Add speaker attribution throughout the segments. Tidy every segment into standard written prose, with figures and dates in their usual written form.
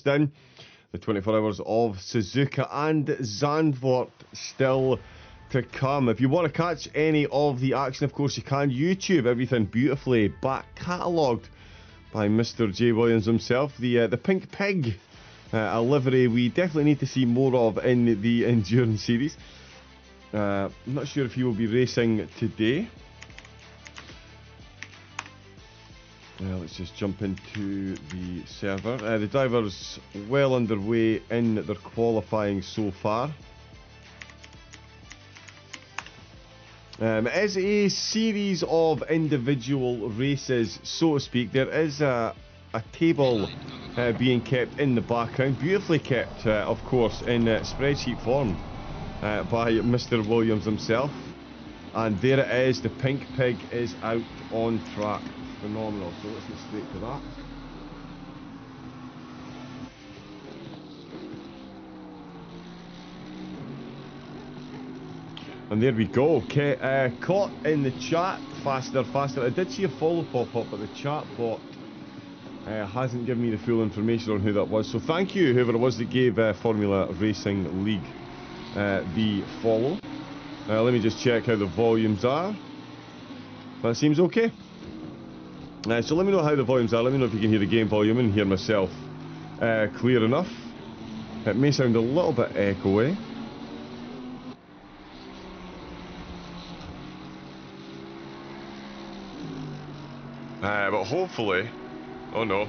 Speaker 1: just in. The 24 hours of Suzuka and Zandvoort still to come. If you want to catch any of the action, of course you can. YouTube, everything beautifully back catalogued by Mr. J. Williams himself. The Pink Pig, a livery we definitely need to see more of in the Endurance Series. I'm not sure if he will be racing today. Let's just jump into the server. The drivers well underway in their qualifying so far. It is a series of individual races, so to speak. There is a table being kept in the background, beautifully kept, of course, in spreadsheet form by Mr. Williams himself. And there it is, the Pink Pig is out on track. Phenomenal, so let's get straight to that. And there we go. Okay, caught in the chat, faster. I did see a follow pop up, but the chat bot hasn't given me the full information on who that was. So thank you, whoever it was that gave Formula Racing League the follow. Let me just check how the volumes are. That seems okay. So let me know how the volumes are. Let me know if you can hear the game volume and hear myself clear enough. It may sound a little bit echoey. But hopefully... Oh no.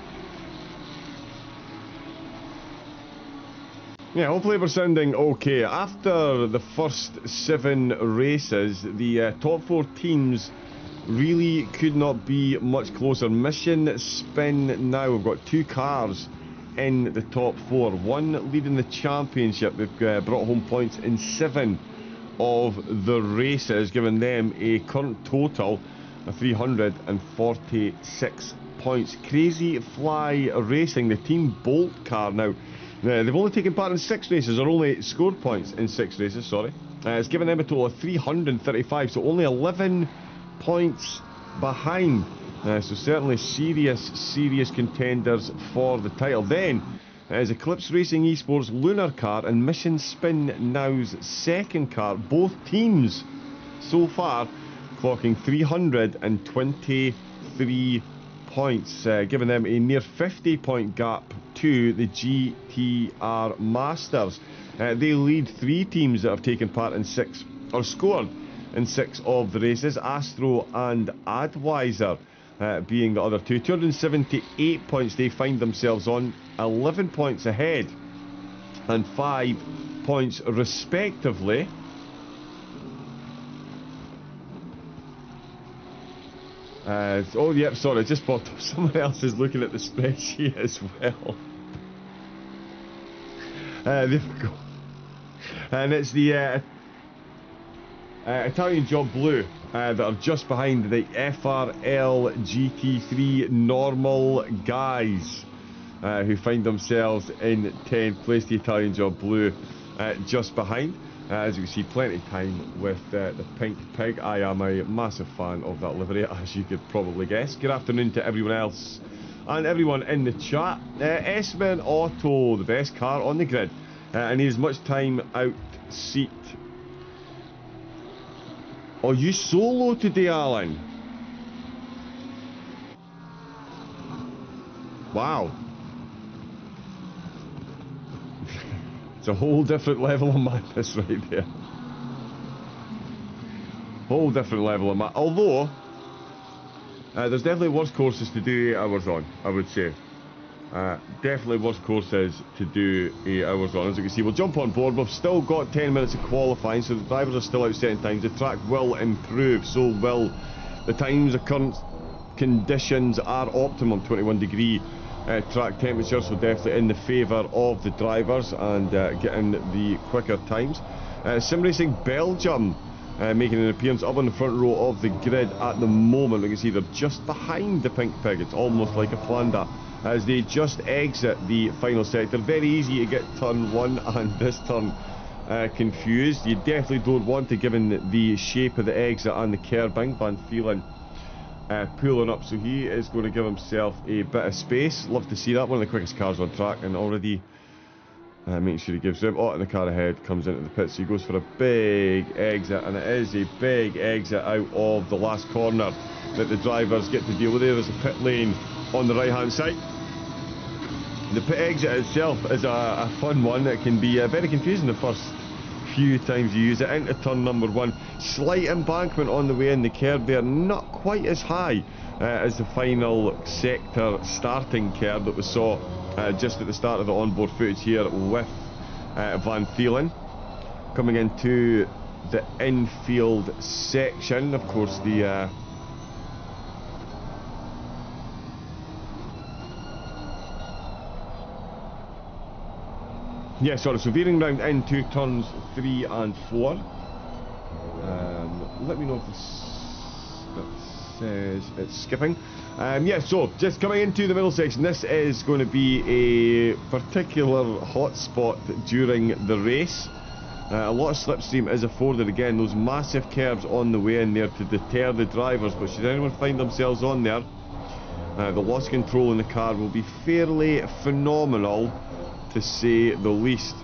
Speaker 1: Yeah, hopefully we're sounding okay. After the first 7 races, the top 4 teams really could not be much closer. Mission spin now. We've got 2 cars in the top 4. One leading the championship. They've brought home points in 7 of the races, giving them a current total of 346 points. Crazy Fly Racing, the Team Bolt car now. They've only taken part in 6 races, or only scored points in 6 races, sorry. It's given them a total of 335, so only 11 points behind. So certainly serious contenders for the title. Then is Eclipse Racing Esports Lunar Car and Mission Spin Now's second car. Both teams so far clocking 323 points, giving them a near 50-point gap to the GTR Masters. They lead 3 teams that have taken part in 6, or scored in 6 of the races. Astro and Advisor being the other 2. 278 points they find themselves on, 11 points ahead and 5 points respectively. Oh, yep, sorry, just popped up. Someone else is looking at the spreadsheet as well. There we go. And it's the Italian Job Blue that are just behind the FRL GT3 normal guys who find themselves in 10th place. The Italian Job Blue just behind. As you can see, plenty of time with the Pink Pig. I am a massive fan of that livery, as you could probably guess. Good afternoon to everyone else and everyone in the chat. Esmen Auto, the best car on the grid, and needs much time out seat. Oh, you solo today, Alan? Wow. It's a whole different level of madness right there. Whole different level of madness. Although, there's definitely worse courses to do 8 hours on, I would say. Definitely worse courses to do 8 hours on. As you can see, we'll jump on board. We've still got 10 minutes of qualifying, so the drivers are still out setting times. The track will improve, so will the times. The current conditions are optimum, 21-degree track temperature, so definitely in the favour of the drivers and getting the quicker times. Sim Racing Belgium making an appearance up on the front row of the grid at the moment. You can see they're just behind the Pink Pig. It's almost like a planned that as they just exit the final sector. Very easy to get turn 1 and this turn confused. You definitely don't want to, given the shape of the exit and the curbing. Van Phelan pulling up, so he is going to give himself a bit of space. Love to see that. One of the quickest cars on track, and already making sure he gives room. Oh, and the car ahead comes into the pit, so he goes for a big exit, and it is a big exit out of the last corner that the drivers get to deal with. There's a pit lane on the right hand side. The pit exit itself is a fun one. It can be very confusing the first few times you use it. Into turn number 1, slight embankment on the way in, the curb there not quite as high as the final sector starting curb that we saw just at the start of the onboard footage here with Van Thielen. Coming into the infield section, of course the so veering round into turns 3 and 4. Let me know if this says it's skipping. So just coming into the middle section, this is going to be a particular hot spot during the race. A lot of slipstream is afforded. Again, those massive curves on the way in there to deter the drivers, but should anyone find themselves on there, the loss control in the car will be fairly phenomenal, to say the least.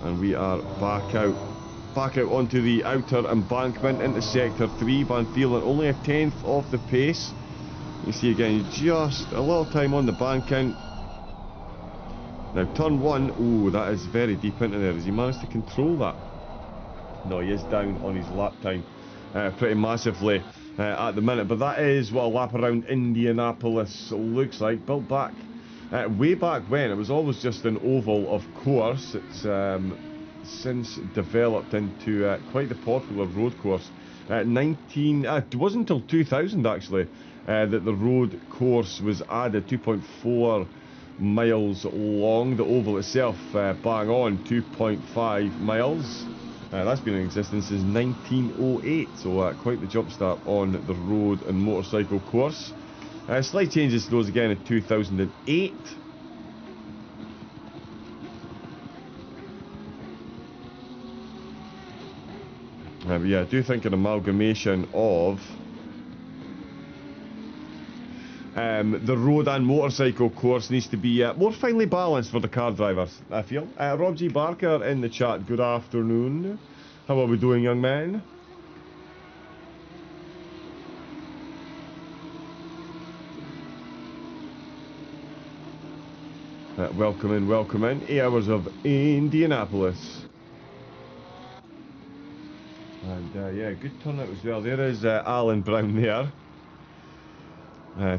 Speaker 1: And we are back out onto the outer embankment into sector 3. Van Thielen only a tenth off the pace. You see again, just a little time on the bank count. Now turn 1, ooh, that is very deep into there. Has he managed to control that? No, he is down on his lap time pretty massively at the minute, but that is what a lap around Indianapolis looks like. Built back way back when, it was always just an oval, of course. It's since developed into quite the popular road course. It wasn't until 2000 actually that the road course was added. 2.4 miles long, the oval itself bang on 2.5 miles. That's been in existence since 1908, so quite the jump start on the road and motorcycle course. Slight changes to those again in 2008. But yeah, I do think an amalgamation of the road and motorcycle course needs to be more finely balanced for the car drivers, I feel. Rob G. Barker in the chat, good afternoon. How are we doing, young man? Welcome in. 8 hours of Indianapolis. And yeah, good turnout as well. There is Alan Brown there.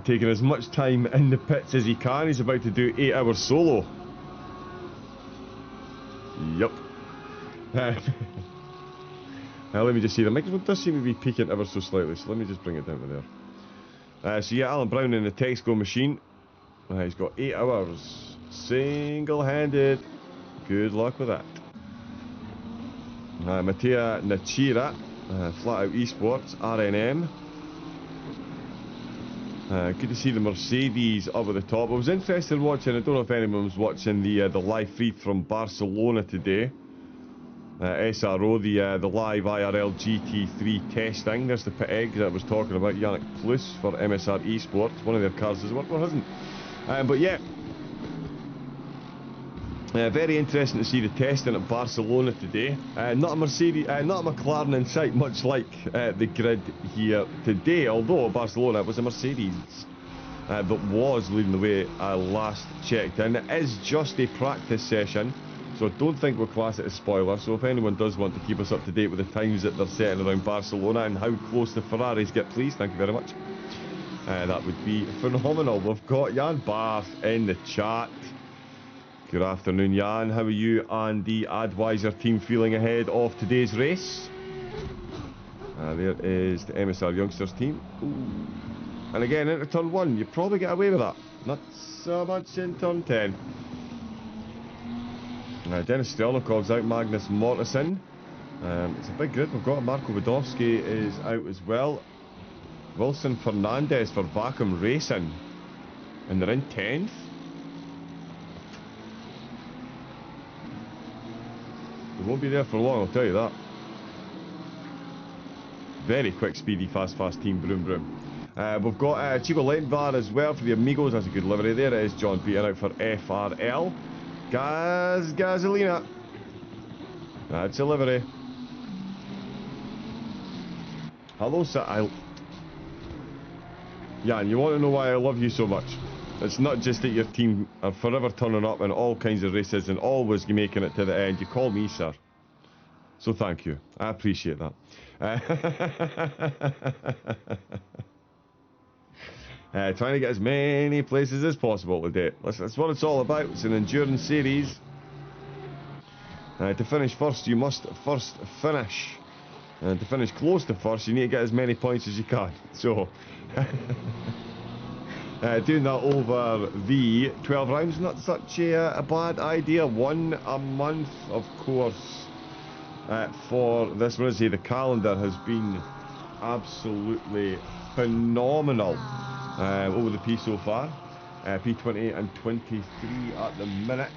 Speaker 1: Taking as much time in the pits as he can. He's about to do 8 hours solo. Yup. Let me just see. The microphone does seem to be peaking ever so slightly, so let me just bring it down to there. So yeah, Alan Brown in the Texaco machine. He's got 8 hours. Single-handed. Good luck with that. Mattia Nachira, Flat Out Esports, RNM. Good to see the Mercedes up at the top. I was interested in watching, I don't know if anyone was watching the live feed from Barcelona today. SRO, the live IRL GT3 testing. There's the pit exit I was talking about. Yannick Plus for MSR Esports. One of their cars has worked, one hasn't. But yeah, very interesting to see the testing at Barcelona today. Not a Mercedes, not a McLaren in sight, much like the grid here today. Although Barcelona was a Mercedes that was leading the way last checked. And it is just a practice session, so don't think we'll class it as spoiler. So if anyone does want to keep us up to date with the times that they're setting around Barcelona and how close the Ferraris get, please, thank you very much. That would be phenomenal. We've got Jan Barth in the chat. Good afternoon, Jan. How are you and the Advisor team feeling ahead of today's race? There is the MSR Youngsters team. Ooh. And again, into turn 1, you probably get away with that. Not so much in turn 10. Dennis Stelnikov's out, Magnus Mortensen. It's a big grid. We've got Marko Wadowski is out as well. Wilson Fernandez for Vacuum Racing. And they're in 10th. They won't be there for long, I'll tell you that. Very quick, speedy, fast team, broom. We've got Chico Lane Bar as well for the Amigos. That's a good livery there. It is John Peter out for FRL. Gasolina. That's a livery. Hello, sir. Jan, you want to know why I love you so much? It's not just that your team are forever turning up in all kinds of races and always making it to the end. You call me, sir. So thank you. I appreciate that. Trying to get as many places as possible today. That's what it's all about. It's an endurance series. To finish first, you must first finish. And to finish close to first, you need to get as many points as you can. So, doing that over the 12 rounds, not such a bad idea. 1 a month, of course. For this one, the calendar has been absolutely phenomenal over the P so far. P20 and 23 at the minute.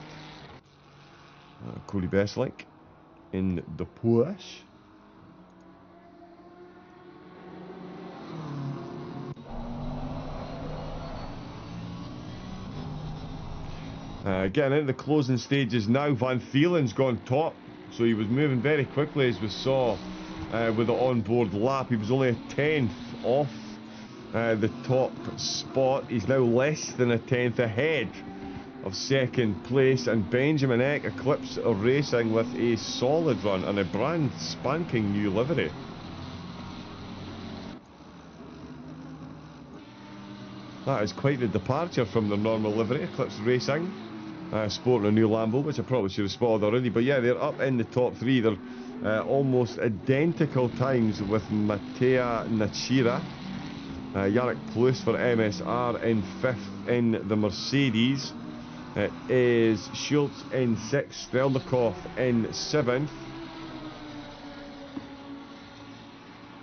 Speaker 1: Cody Bestlink in the push. Getting into the closing stages now. Van Thielen's gone top, so he was moving very quickly, as we saw with the onboard lap. He was only a 10th off the top spot. He's now less than a 10th ahead of second place, and Benjamin Eck Eclipse Racing with a solid run and a brand spanking new livery. That is quite the departure from their normal livery. Eclipse Racing sporting a new Lambo, which I probably should have spotted already, but yeah, they're up in the top 3. They're almost identical times with Mattea Nachira. Yannick Plus for MSR in 5th in the Mercedes. It is Schultz in 6th, Strelnikov in 7th.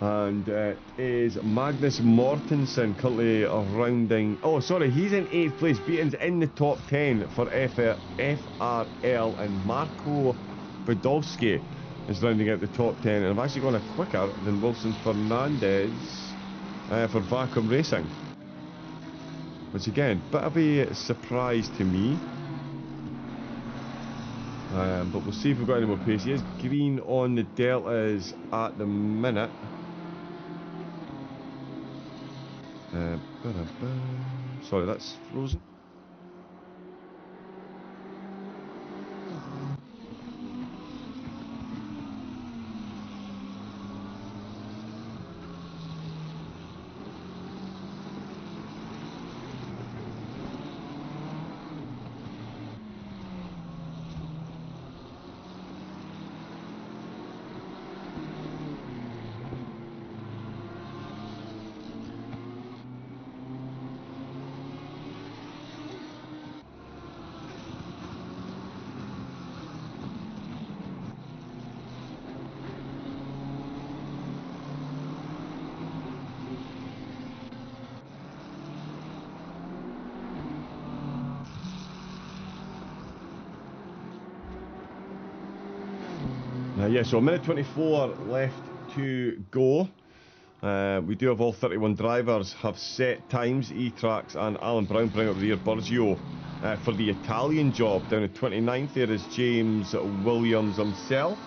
Speaker 1: And it is Magnus Mortensen currently rounding... Oh, sorry, he's in 8th place. Beaton's in the top 10 for FRL, and Marco Podolski is rounding out the top 10. And I've actually gone a quicker than Wilson Fernandez for Vacuum Racing. Which again, bit of a surprise to me. But we'll see if we've got any more pace. He is green on the deltas at the minute. Sorry, that's frozen. Yeah, so a minute 24 left to go. We do have all 31 drivers have set times. E-Trax and Alan Brown bring up the rear. Burgio for the Italian job down at 29th. There is James Williams himself.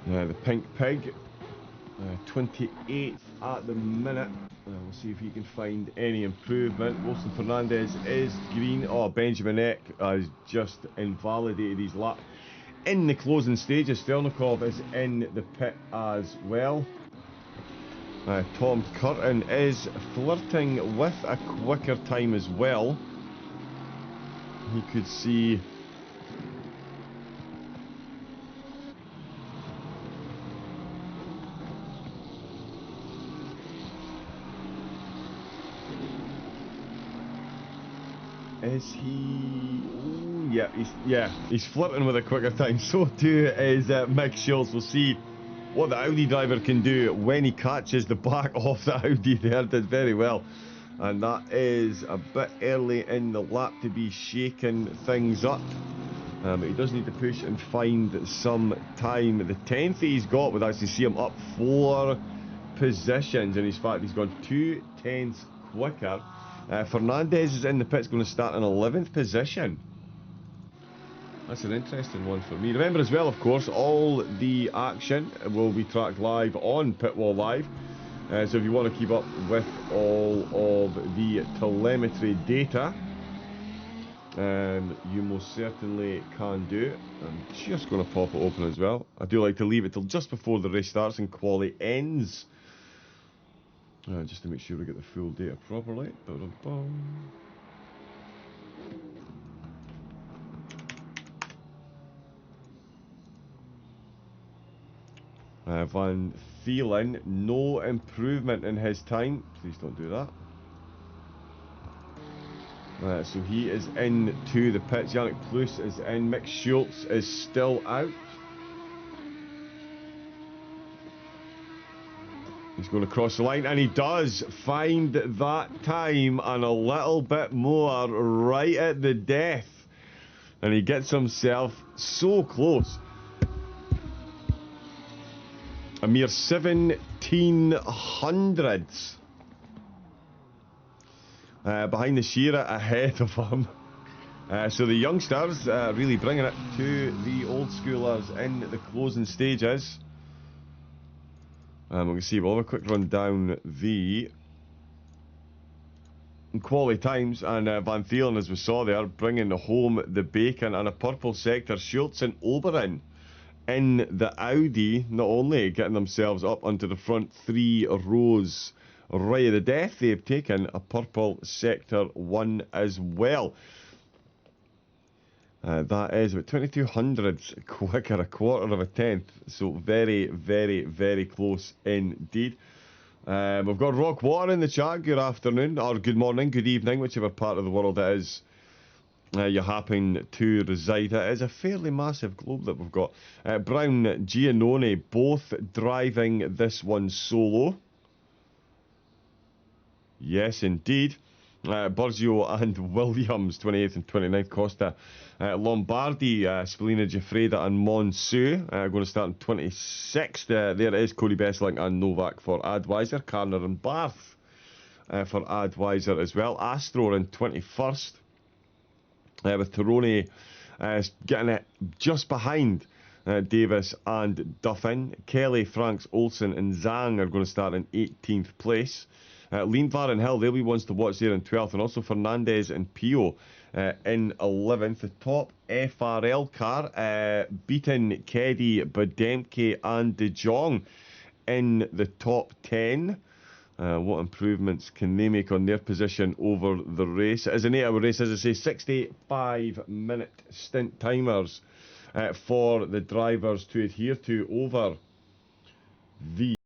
Speaker 1: The Pink Pig. 28th at the minute. We'll see if he can find any improvement. Wilson Fernandez is green. Oh, Benjamin Eck has just invalidated his lap in the closing stages. Strelnikov is in the pit as well. Tom Curtin is flirting with a quicker time as well. He could see... Is he... Ooh, yeah, he's flirting with a quicker time. So too is Mick Schultz. We'll see what the Audi driver can do when he catches the back of the Audi there. Did very well And that is a bit early in the lap to be shaking things up. But he does need to push and find some time. The 10th he's got would actually see him up 4 positions. And in fact, he's gone 2/10 quicker. Fernandez is in the pits, going to start in 11th position. That's an interesting one for me. Remember as well, of course, all the action will be tracked live on Pitwall Live. So if you want to keep up with all of the telemetry data, you most certainly can do. I'm just going to pop it open as well. I do like to leave it till just before the race starts and quali ends. Just to make sure we get the full data properly. Van Thielen, no improvement in his time. Please don't do that. So he is into the pits. Yannick Plus is in. Mick Schultz is still out. He's going to cross the line, and he does find that time and a little bit more right at the death. And he gets himself so close. A mere 17 hundredths behind the Shearer, ahead of him. So the youngsters really bringing it to the old schoolers in the closing stages. We can see, we'll have a quick run down the quality times, and Van Thielen, as we saw there, bringing home the bacon. And a purple sector, Schultz and Oberon in the Audi, not only getting themselves up onto the front 3 rows right at the death, they've taken a purple sector 1 as well. That is about 22 hundredths quicker, a quarter of a tenth. So very, very, very close indeed. We've got Rock Water in the chat. Good afternoon, or good morning, good evening, whichever part of the world it is you happen to reside. It is a fairly massive globe that we've got. Brown, Giannone, both driving this one solo. Yes, indeed. Burzio and Williams, 28th and 29th. Costa, Lombardi, Spallina, Giuffreda and Monsu going to start in 26th. There it is, Cody Besling and Novak for Advisor. Carner and Barth for Advisor as well. Astro in 21st. With Tirone getting it just behind Davis and Duffin. Kelly, Franks, Olsen and Zhang are going to start in 18th place. Lindvar and Hill, they'll be ones to watch there in 12th. And also Fernandez and Pio in 11th. The top FRL car, beaten Keddy, Bademke and De Jong in the top 10. What improvements can they make on their position over the race? It is an 8-hour race, as I say, 65-minute stint timers for the drivers to adhere to over the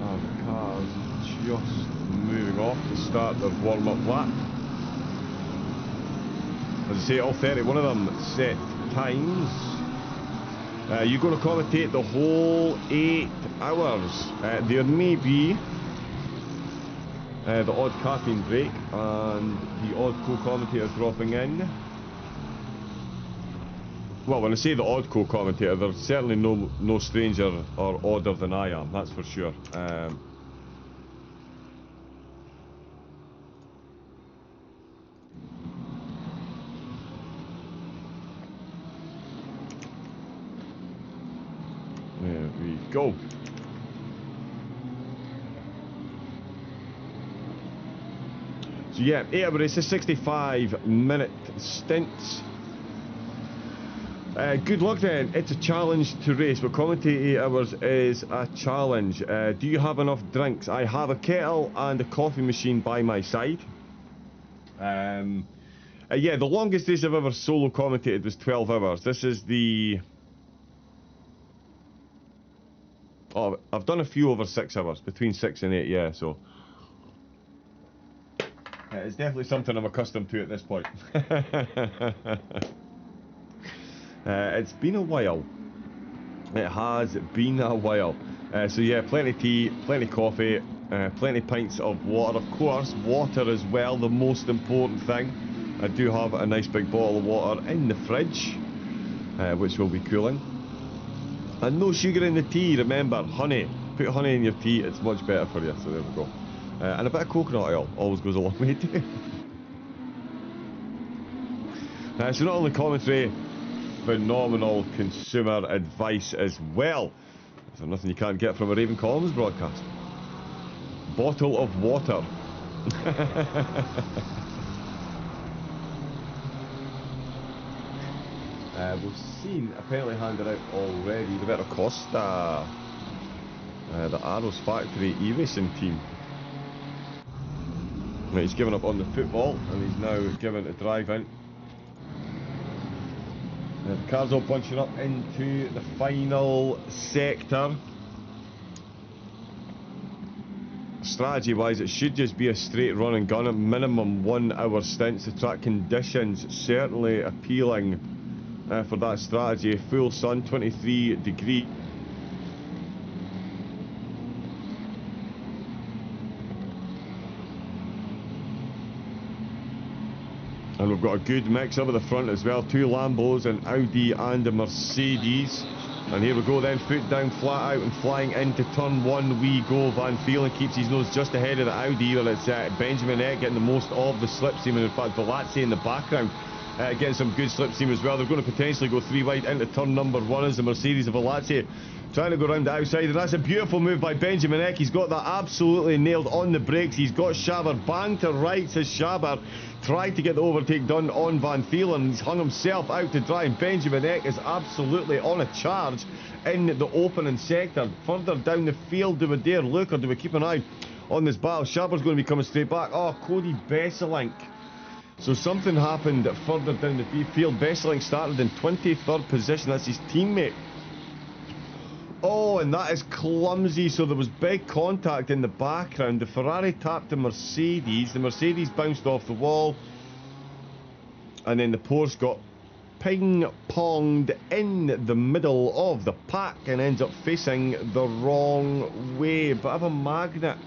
Speaker 1: of cars just moving off to start their warm-up lap. As I say, all 31 of them set times. You're going to commentate the whole 8 hours. There may be the odd caffeine break and the odd co-commentator dropping in. Well, when I say the odd co-commentator, they're certainly no stranger or odder than I am, that's for sure. There we go. So yeah, 8 hour races, 65-minute stints. Good luck then. It's a challenge to race, but commentate 8 hours is a challenge. Do you have enough drinks? I have a kettle and a coffee machine by my side. Yeah, the longest race I've ever solo commentated was 12 hours. This is the... Oh, I've done a few over 6 hours, between 6 and 8, yeah, so... it's definitely something I'm accustomed to at this point. It's been a while. It has been a while. So yeah, plenty of tea, plenty of coffee, plenty of pints of water. Of course, water as well, the most important thing. I do have a nice big bottle of water in the fridge, which will be cooling. And no sugar in the tea, remember, honey. Put honey in your tea, it's much better for you, so there we go. And a bit of coconut oil always goes a long way too. So not only commentary, phenomenal consumer advice as well. Is there nothing you can't get from a Raven Collins broadcast? Bottle of water. We've seen apparently handed out already the Roberto Costa, the Arrows Factory e-racing team. Right, he's given up on the football and he's now given a drive in. The cars all bunching up into the final sector. Strategy wise, it should just be a straight run and gun at minimum 1 hour stints. The track conditions certainly appealing for that strategy. Full sun, 23 degrees. And we've got a good mix up at the front as well. 2 Lambos, an Audi and a Mercedes. And here we go then, foot down, flat out and flying into turn 1 we go. Van Vielen keeps his nose just ahead of the Audi. Well, it's Benjamin Eck getting the most of the slipstream, and in fact Velazzi in the background getting some good slipstream as well. They're going to potentially go 3 wide into turn number 1 as the Mercedes of Velazzi trying to go around the outside, and that's a beautiful move by Benjamin Eck. He's got that absolutely nailed on the brakes. He's got Schaber bang to rights as Schaber tried to get the overtake done on Van Vielen. He's hung himself out to dry, and Benjamin Eck is absolutely on a charge in the opening sector. Further down the field, do we dare look, or do we keep an eye on this battle? Schaber's going to be coming straight back. Oh, Cody Besselink. So something happened further down the field. Besselink started in 23rd position. That's his teammate. Oh, and that is clumsy. So there was big contact in the background. The Ferrari tapped the Mercedes. The Mercedes bounced off the wall. And then the Porsche got ping-ponged in the middle of the pack and ends up facing the wrong way. Bit of a magnet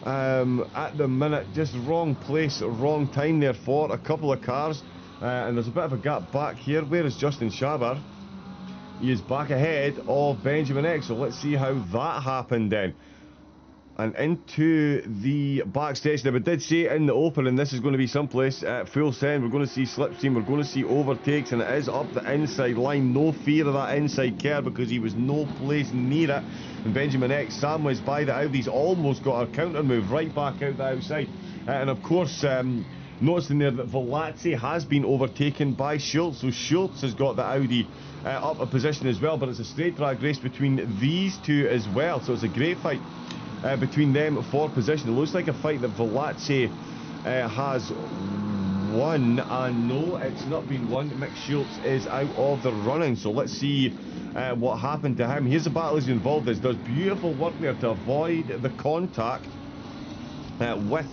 Speaker 1: at the minute. Just wrong place, wrong time there for a couple of cars. And there's a bit of a gap back here. Where is Justin Schaber? He is back ahead of Benjamin Eck, so let's see how that happened then. And into the backstretch. Now, we did say in the opening, this is going to be someplace at full send. We're going to see slipstream, we're going to see overtakes, and it is up the inside line. No fear of that inside curve because he was no place near it. And Benjamin Eck, sandwiched by the Audis, almost got a counter move right back out the outside. And of course, noticing there that Velazzi has been overtaken by Schultz, so Schultz has got the Audi up a position as well, but it's a straight drag race between these two as well, so it's a great fight between them for position. It looks like a fight that Velazzi has won, and no, it's not been won. Mick Schultz is out of the running, so let's see what happened to him. Here's the battle he's involved in. Does beautiful work there to avoid the contact with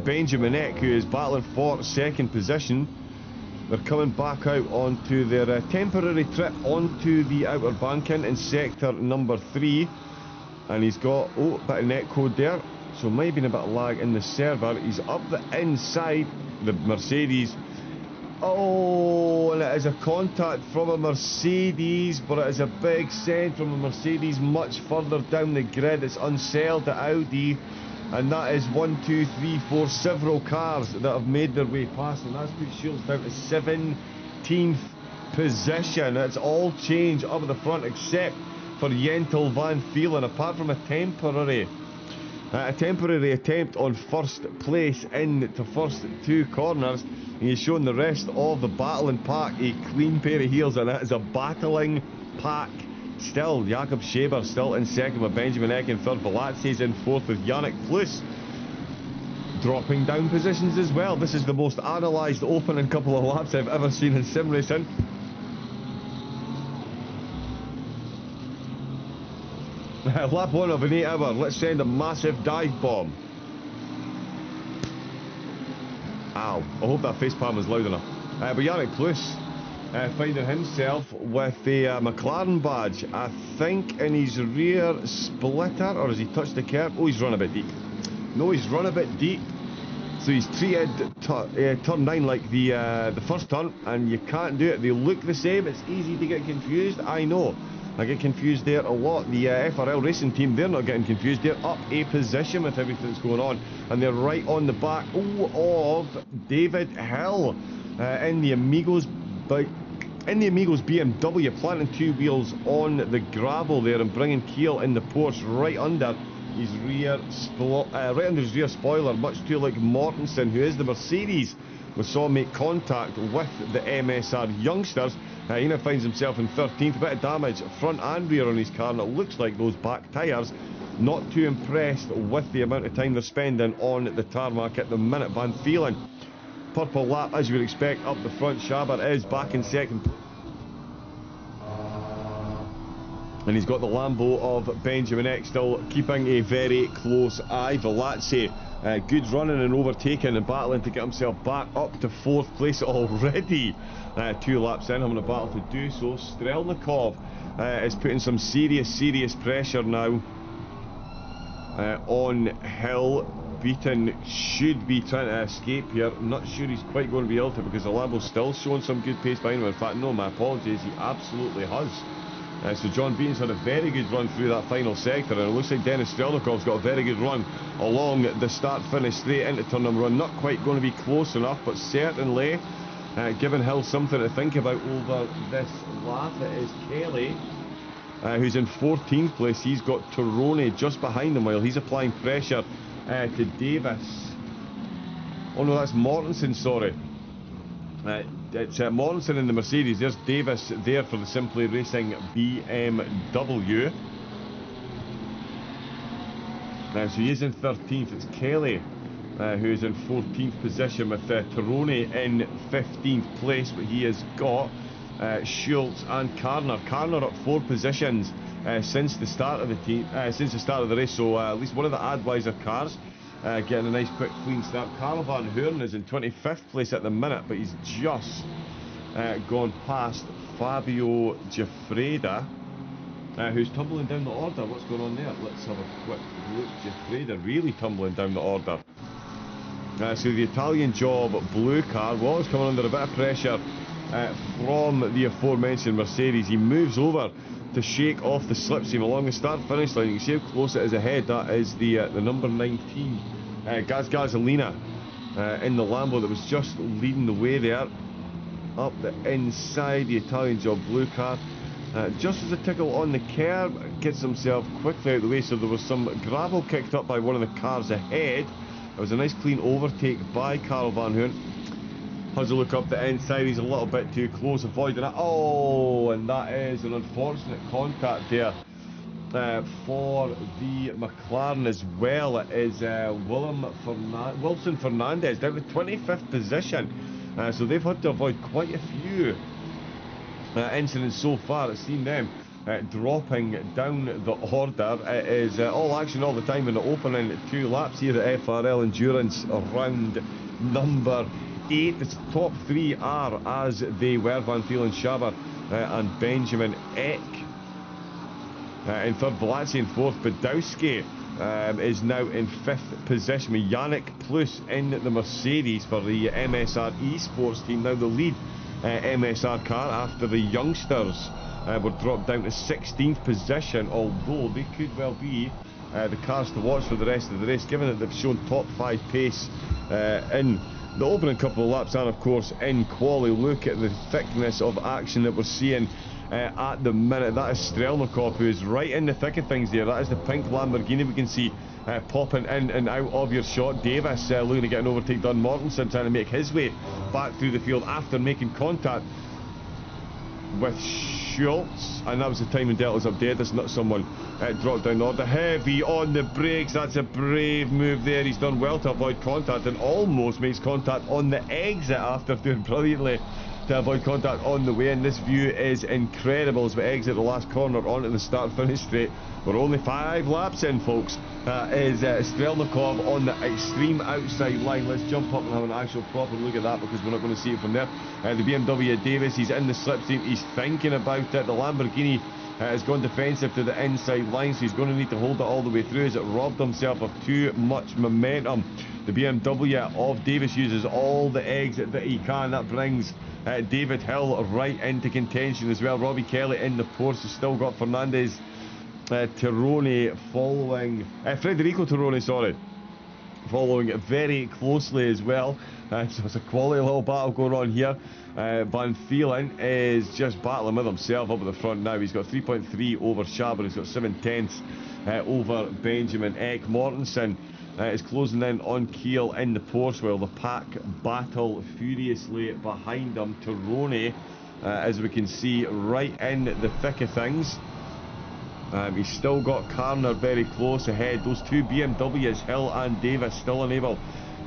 Speaker 1: Benjamin Eck, who is battling for second position. They're coming back out onto their temporary trip onto the outer banking in sector number 3. And he's got, oh, a bit of net code there. So might have been a bit of lag in the server. He's up the inside, the Mercedes. Oh, and it is a contact from a Mercedes, but it is a big send from a Mercedes much further down the grid. It's unsailed to Audi. And that is 1, 2, 3, 4, several cars that have made their way past, and that's put Schultz down to 17th position. It's all change up at the front except for Jentel Van Vielen, apart from a temporary attempt on first place into first 2 corners. And he's shown the rest of the battling pack a clean pair of heels, and it is a battling pack. Still, Jakob Schaber still in second with Benjamin Eck in third. Velatze's in fourth with Yannick Plus dropping down positions as well. This is the most analysed opening couple of laps I've ever seen in sim racing. Lap 1 of an 8 hour. Let's send a massive dive bomb. Ow. I hope that facepalm was loud enough. But Yannick Plus finding himself with a McLaren badge, I think, in his rear splitter, or has he touched the curb? Oh, he's run a bit deep. No, he's run a bit deep. So he's treated turn 9 like the first turn, and you can't do it. They look the same. It's easy to get confused. I know. I get confused there a lot. The FRL racing team, they're not getting confused. They're up a position with everything that's going on, and they're right on the back of David Hill in the Amigos bike. In the Amigos BMW, planting 2 wheels on the gravel there and bringing Kiel in the Porsche right under his rear spoiler, much too like Mortensen, who is the Mercedes. We saw him make contact with the MSR youngsters. He now finds himself in 13th. A bit of damage front and rear on his car, and it looks like those back tyres. Not too impressed with the amount of time they're spending on the tarmac at the minute. Van Vielen, purple lap as you would expect up the front. Schaber is back in second. And he's got the Lambo of Benjamin Eck still keeping a very close eye. Velatze, good running and overtaking and battling to get himself back up to 4th place already. 2 laps in, having a battle to do so. Strelnikov is putting some serious pressure now on Hill. Beaton should be trying to escape here. I'm not sure he's quite going to be able to, because the Lambo's still showing some good pace behind him. In fact, no, my apologies, he absolutely has. So John Beaton's had a very good run through that final sector, and it looks like Denis Strelnikov's got a very good run along the start-finish straight into turn number 1. Not quite going to be close enough, but certainly giving Hill something to think about over this lap. It is Kelly who's in 14th place. He's got Torrone just behind him while he's applying pressure to Davis. Oh no, that's Mortensen, sorry. It's Mortensen in the Mercedes. There's Davis there for the Simply Racing BMW. So he is in 13th. It's Kelly who's in 14th position with Torrone in 15th place, but he has got Schultz and Karner. Karner up 4 positions since the start of the race. So at least one of the Advisor cars getting a nice quick clean start. Karl van Hoorn is in 25th place at the minute, but he's just gone past Fabio Giuffreda, who's tumbling down the order. What's going on there? Let's have a quick look. Giuffreda really tumbling down the order. So the Italian job blue car was coming under a bit of pressure from the aforementioned Mercedes. He moves over to shake off the slipstream along the start-finish line. You can see how close it is ahead. That is the number 19 Gasolina in the Lambo that was just leading the way there. Up the inside, the Italian job blue car. Just as a tickle on the curb, gets himself quickly out of the way, so there was some gravel kicked up by one of the cars ahead. It was a nice clean overtake by Karl van Hoorn. Has a look up the inside, he's a little bit too close, avoiding it. Oh, and that is an unfortunate contact there for the McLaren as well is Wilson Fernandez down to 25th position. So they've had to avoid quite a few incidents so far. It's seen them dropping down the order. It is all action all the time in the opening 2 laps here at FRL Endurance round number 8. The top 3 are as they were: Van Vielen, Schaber and Benjamin Eck. In third, Velasquez in fourth. Badowski is now in 5th position with Yannick Plus in the Mercedes for the MSR Esports team. Now the lead MSR car after the youngsters were dropped down to 16th position, although they could well be the cars to watch for the rest of the race, given that they've shown top 5 pace in the opening couple of laps and of course in quali. Look at the thickness of action that we're seeing at the minute. That is Strelnikov, who is right in the thick of things there. That is the pink Lamborghini we can see popping in and out of your shot. Davis looking to get an overtake done. Mortensen trying to make his way back through the field after making contact with Schultz, and that was the time when Delta's up there. That's not someone dropped down order. Heavy on the brakes. That's a brave move there. He's done well to avoid contact and almost makes contact on the exit after doing brilliantly to avoid contact on the way in. This view is incredible as we exit the last corner onto the start-finish straight. We're only 5 laps in, folks. Is Strelnikov on the extreme outside line. Let's jump up and have an actual proper look at that, because we're not going to see it from there. The BMW Davis, he's in the slipstream. He's thinking about it. The Lamborghini has gone defensive to the inside line, so he's going to need to hold it all the way through as it robbed himself of too much momentum. The BMW of Davis uses all the exit that he can. That brings David Hill right into contention as well. Robbie Kelly in the Porsche has still got Fernandez Tirone following, Federico Tirone, sorry, following it very closely as well. So it's a quality little battle going on here. Van Vielen is just battling with himself up at the front now. He's got 3.3 over Schaber. He's got 7/10 over Benjamin Eck. Mortensen is closing in on Kiel in the Porsche, while the pack battle furiously behind him. Tirone, as we can see, right in the thick of things. He's still got Karner very close ahead. Those 2 BMWs, Hill and Davis, still unable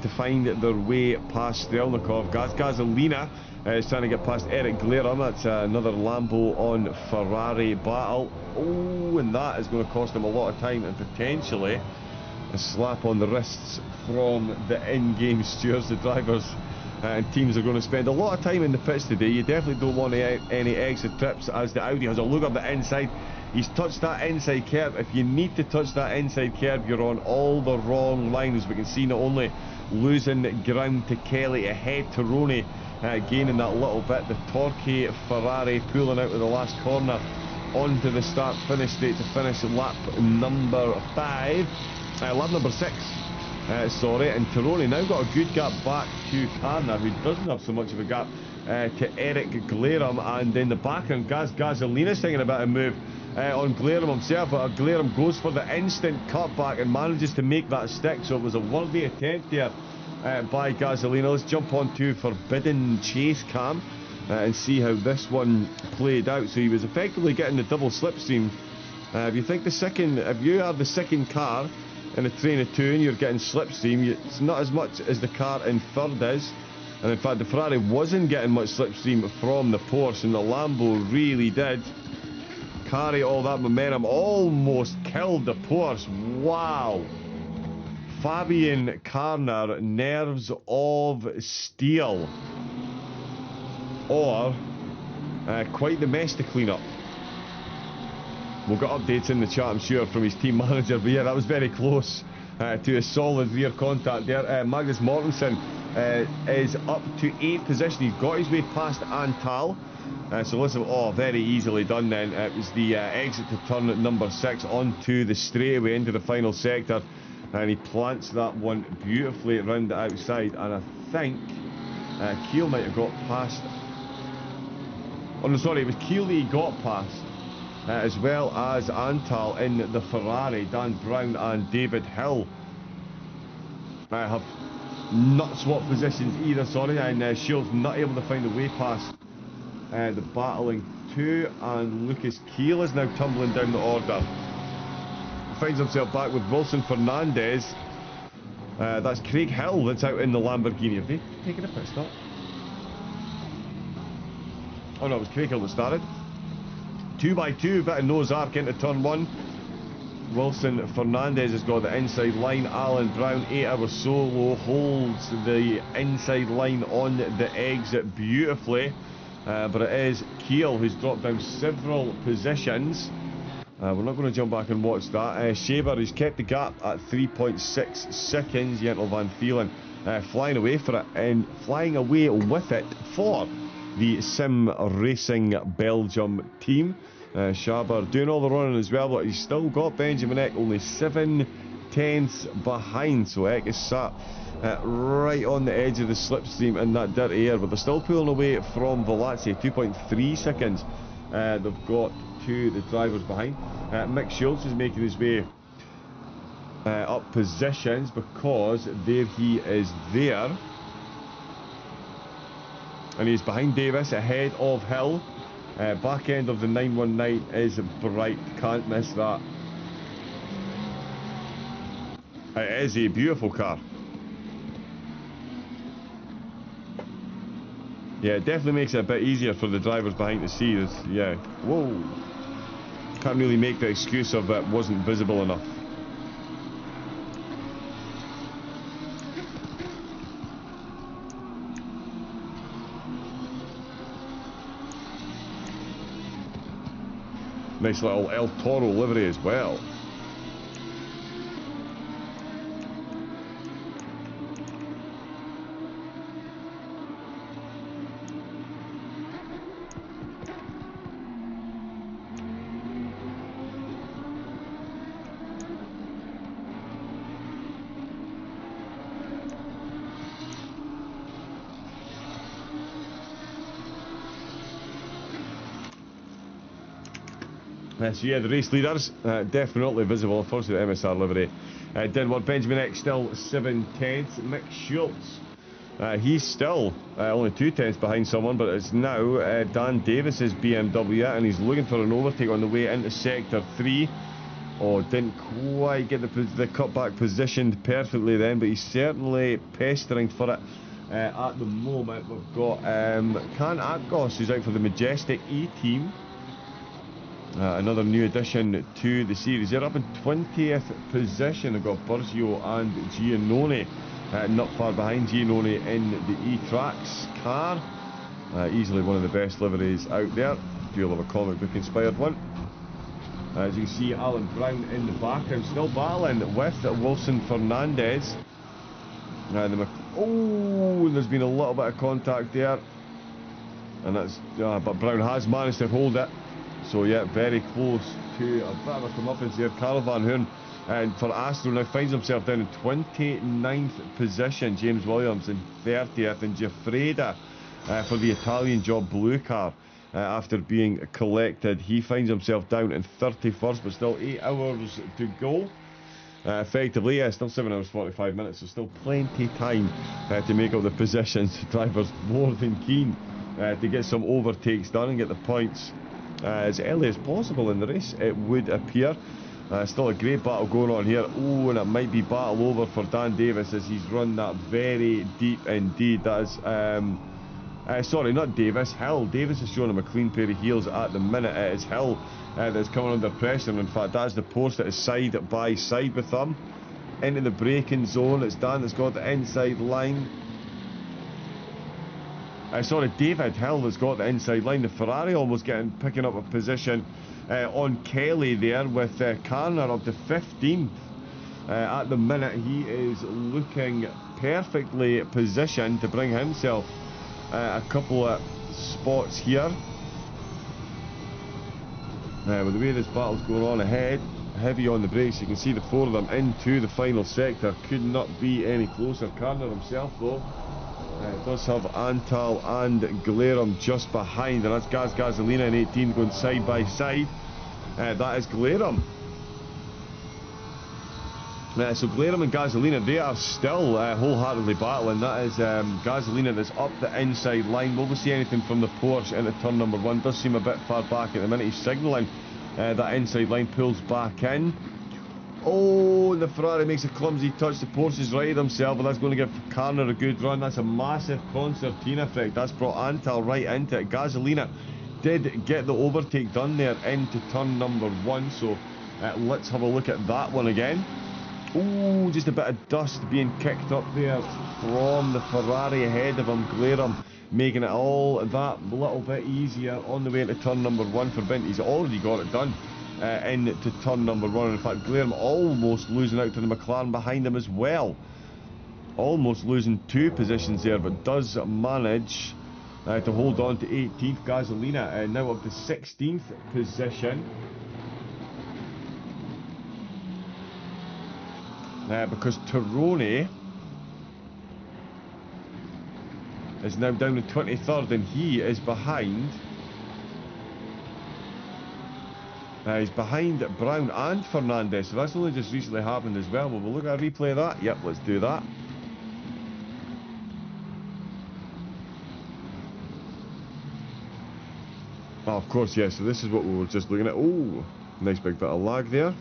Speaker 1: to find their way past Strelnikov. Gasolina is trying to get past Eric Glerum. That's another Lambo on Ferrari battle. Oh, and that is going to cost him a lot of time and potentially a slap on the wrists from the in-game stewards. The drivers and teams are going to spend a lot of time in the pits today. You definitely don't want any exit trips, as the Audi has a look up the inside. He's touched that inside curb. If you need to touch that inside curb, you're on all the wrong lines. We can see not only losing ground to Kelly ahead, Tirone gaining that little bit. The Torquay Ferrari pulling out of the last corner onto the start-finish straight to finish lap number 6. Sorry, and Tirone now got a good gap back to Karner, who doesn't have so much of a gap to Eric Glerum. And in the background, Gasolina's taking a bit of move on Glerum himself, but Glerum goes for the instant cutback and manages to make that stick. So it was a worthy attempt there by Gasolina. Let's jump on to Forbidden Chase Cam and see how this one played out. So he was effectively getting the double slipstream. If you are the second car in a train of 2 and you're getting slipstream, it's not as much as the car in third is. And in fact, the Ferrari wasn't getting much slipstream from the Porsche, and the Lambo really did carry all that momentum. Almost killed the Porsche. Wow. Fabian Karner, nerves of steel, or quite the mess to clean up. We'll get updates in the chat, I'm sure, from his team manager. But yeah, that was very close to a solid rear contact there. Magnus Mortensen is up to 8th position. He's got his way past Antal. So listen, very easily done then. It was the exit to turn number 6 onto the straightaway into the final sector. And he plants that one beautifully around the outside. And I think Kiel might have got past. Oh no, sorry, it was Kiel that he got past. As well as Antal in the Ferrari. Dan Brown and David Hill have not swapped positions either, sorry, and Schultz not able to find a way past the battling 2, and Lucas Kiel is now tumbling down the order. finds himself back with Wilson Fernandez. That's Craig Hill that's out in the Lamborghini. Have they taken a pit stop? Oh no, it was Craig Hill that started. 2x2, bit of nose arc into turn 1. Wilson Fernandez has got the inside line. Alan Brown, 8 hour solo, holds the inside line on the exit beautifully. But it is Keel who's dropped down several positions. We're not going to jump back and watch that. Shaber, he's kept the gap at 3.6 seconds. Jentel Van Vielen flying away for it and flying away with it for the Sim Racing Belgium team. Shaber doing all the running as well, but he's still got Benjamin Eck only 7 tenths behind. So Eck is sat right on the edge of the slipstream in that dirty air, but they're still pulling away from Velazzi. 2.3 seconds they've got to the drivers behind. Mick Schultz is making his way up positions because there he is there. And he's behind Davis, ahead of Hill. Back end of the 919 is bright, can't miss that. It is a beautiful car. Yeah, it definitely makes it a bit easier for the drivers behind to see. Yeah, whoa. Can't really make the excuse of it wasn't visible enough. Nice little El Toro livery as well. So yeah, the race leaders definitely visible. Unfortunately, the MSR livery didn't work. Benjamin Eck still 7 tenths. Mick Schultz, he's still only 2 tenths behind someone, but it's now Dan Davis's BMW, and he's looking for an overtake on the way into sector 3. Oh, didn't quite get the cutback positioned perfectly then, but he's certainly pestering for it at the moment. We've got Can Atgos, who's out for the Majestic E team. Another new addition to the series. They're up in 20th position. They've got Burzio and Giannone not far behind. Giannone in the E-Trax car. Easily one of the best liveries out there. Feel of a comic book inspired one. As you can see, Alan Brown in the background still battling with Wilson Fernandez. Oh, there's been a little bit of contact there, and that's but Brown has managed to hold it. So yeah, very close to a bit of a comeuppance there. Karl Van Hoorn, and for Astro now finds himself down in 29th position. James Williams in 30th, and Giuffreda for the Italian job blue car after being collected. He finds himself down in 31st, but still 8 hours to go. Effectively, yeah, still 7 hours 45 minutes, so still plenty time to make up the positions. Drivers more than keen to get some overtakes done and get the points as early as possible in the race, it would appear. Still a great battle going on here. Oh, and it might be battle over for Dan Davis as he's run that very deep indeed. That is sorry, not Davis, Hill. Davis is showing him a clean pair of heels at the minute. It is Hill that's coming under pressure. In fact, that's the post that is side by side with them into the braking zone. It's Dan that's got the inside line. Sorry, David Hill has got the inside line. The Ferrari almost picking up a position on Kelly there with Karner up to 15th. At the minute, he is looking perfectly positioned to bring himself a couple of spots here. With the way this battle's going on ahead, heavy on the brakes, you can see the 4 of them into the final sector. Could not be any closer. Karner himself, though, does have Antal and Glarum just behind, and that's Gaz Gasolina in 18 going side by side. That is Glarum. So Glarum and Gasolina, they are still wholeheartedly battling. That is Gasolina that's up the inside line. Will we see anything from the Porsche into turn number 1? Does seem a bit far back at the minute. He's signalling that inside line, pulls back in. Oh, and the Ferrari makes a clumsy touch. The Porsche's righted himself, but that's going to give Carner a good run. That's a massive concertina effect. That's brought Antal right into it. Gasolina did get the overtake done there into turn number 1, so let's have a look at that one again. Oh, just a bit of dust being kicked up there from the Ferrari ahead of him. Glare making it all that little bit easier on the way into turn number 1 for Bint. He's already got it done into turn number 1. In fact, Glare almost losing out to the McLaren behind him as well. Almost losing 2 positions there, but does manage to hold on to 18th. Gasolina now up to 16th position. Because Tirone is now down to 23rd, and he is behind. He's behind Brown and Fernandez, so that's only just recently happened as well. We'll look at a replay of that. Yep, let's do that. Oh, of course, yes. So this is what we were just looking at. Oh, nice big bit of lag there.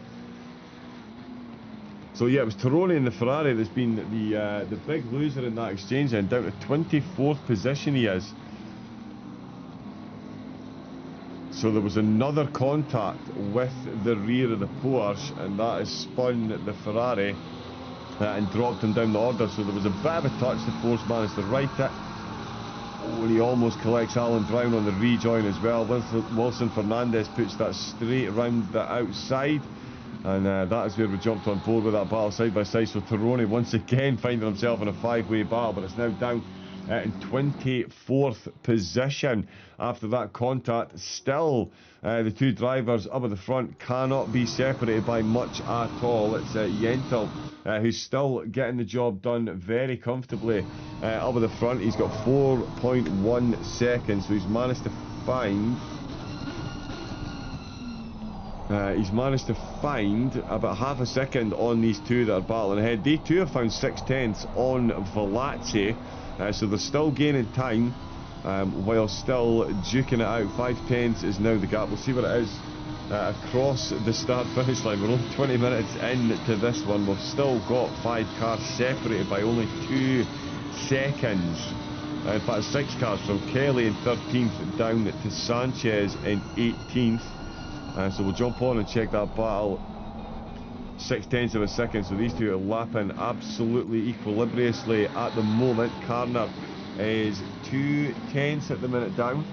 Speaker 1: So yeah, it was Tirone and the Ferrari that's been the big loser in that exchange, and down to 24th position he is. So there was another contact with the rear of the Porsche, and that has spun the Ferrari and dropped him down the order. So there was a bit of a touch. The Porsche managed to right it. Oh, and he almost collects Alan Brown on the rejoin as well. Wilson Fernandez puts that straight round the outside. And that is where we jumped on board with that battle side by side. So Tirone once again finding himself in a 5-way battle, but it's now down in 24th position after that contact. Still, the 2 drivers up at the front cannot be separated by much at all. It's Yentl who's still getting the job done very comfortably up at the front. He's got 4.1 seconds, so he's managed to find... about half a second on these 2 that are battling ahead. They too have found 6/10 on Velazzi, so they're still gaining time while still duking it out. 5/10 is now the gap. We'll see what it is across the start finish line. We're only 20 minutes into this one. We've still got 5 cars separated by only 2 seconds. In fact, 6 cars from Kelly in 13th down to Sanchez in 18th. So we'll jump on and check that battle. 0.6 of a second, so these 2 are lapping absolutely equilibriously at the moment. Carner is 2/10 at the minute down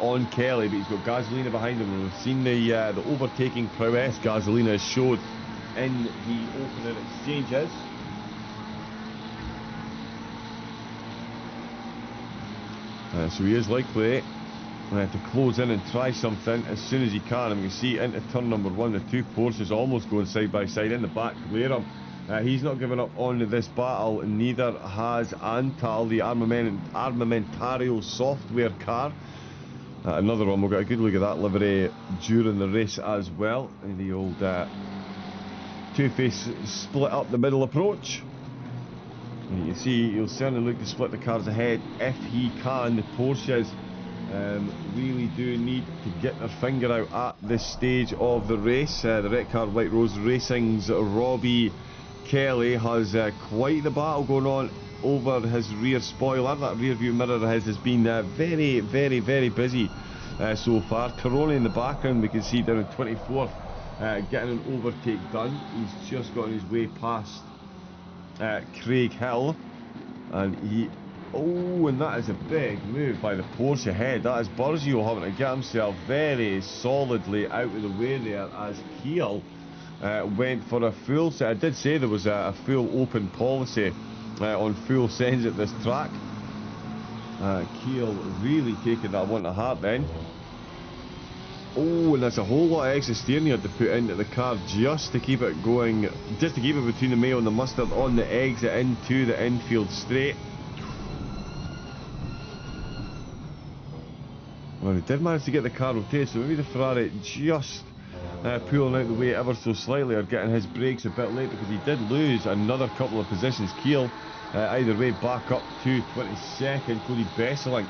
Speaker 1: on Kelly, but he's got Gasolina behind him. We've seen the overtaking prowess Gasolina has showed in the opening exchanges. So he is likely to close in and try something as soon as he can. And we can see into turn number 1, the 2 Porsches almost going side by side in the back. Glare he's not giving up on this battle, neither has Antal, the Armamentario software car. Another one, we'll get a good look at that livery during the race as well. And the old two-face split up the middle approach. And you can see he'll certainly look to split the cars ahead if he can. The Porsches really do need to get their finger out at this stage of the race. The Red Car White Rose Racing's Robbie Kelly has quite the battle going on over his rear spoiler. That rear view mirror of his has been very, very, very busy so far. Tirone in the background, we can see down in 24th, getting an overtake done. He's just got on his way past Craig Hill, and he... Oh, and that is a big move by the Porsche ahead. That is Burzio having to get himself very solidly out of the way there as Kiel went for a full set. I did say there was a full open policy on full sends at this track. Kiel really taking that one to heart then. Oh, and that's a whole lot of extra steering you had to put into the car just to keep it going, just to keep it between the mayo and the mustard on the exit into the infield straight. Well, they did manage to get the car rotated, so maybe the Ferrari just pulling out the way ever so slightly, or getting his brakes a bit late, because he did lose another couple of positions. Kiel, either way, back up to 22nd. Cody Besselink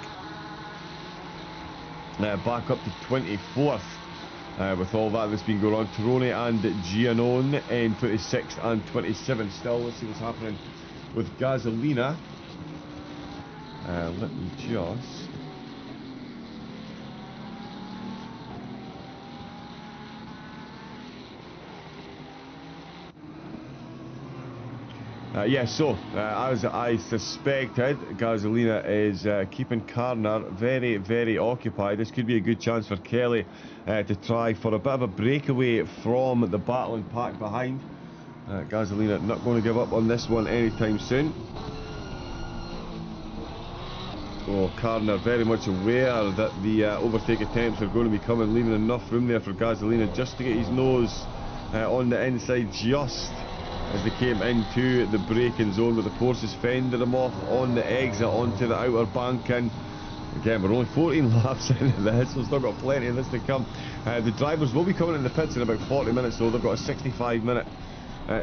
Speaker 1: back up to 24th. with all that that's been going on. Tirone and Giannone in 26 and 27 still. Let's see what's happening with Gasolina. Let me just... as I suspected, Gasolina is keeping Carner very, very occupied. This could be a good chance for Kelly to try for a bit of a breakaway from the battling pack behind. Gasolina not going to give up on this one anytime soon. Oh, Carner very much aware that the overtake attempts are going to be coming, leaving enough room there for Gasolina just to get his nose on the inside just as they came into the braking zone, with the forces fended him off on the exit onto the outer bank. And again, we're only 14 laps into this, so we've still got plenty of this to come. The drivers will be coming in the pits in about 40 minutes, though. They've got a 65-minute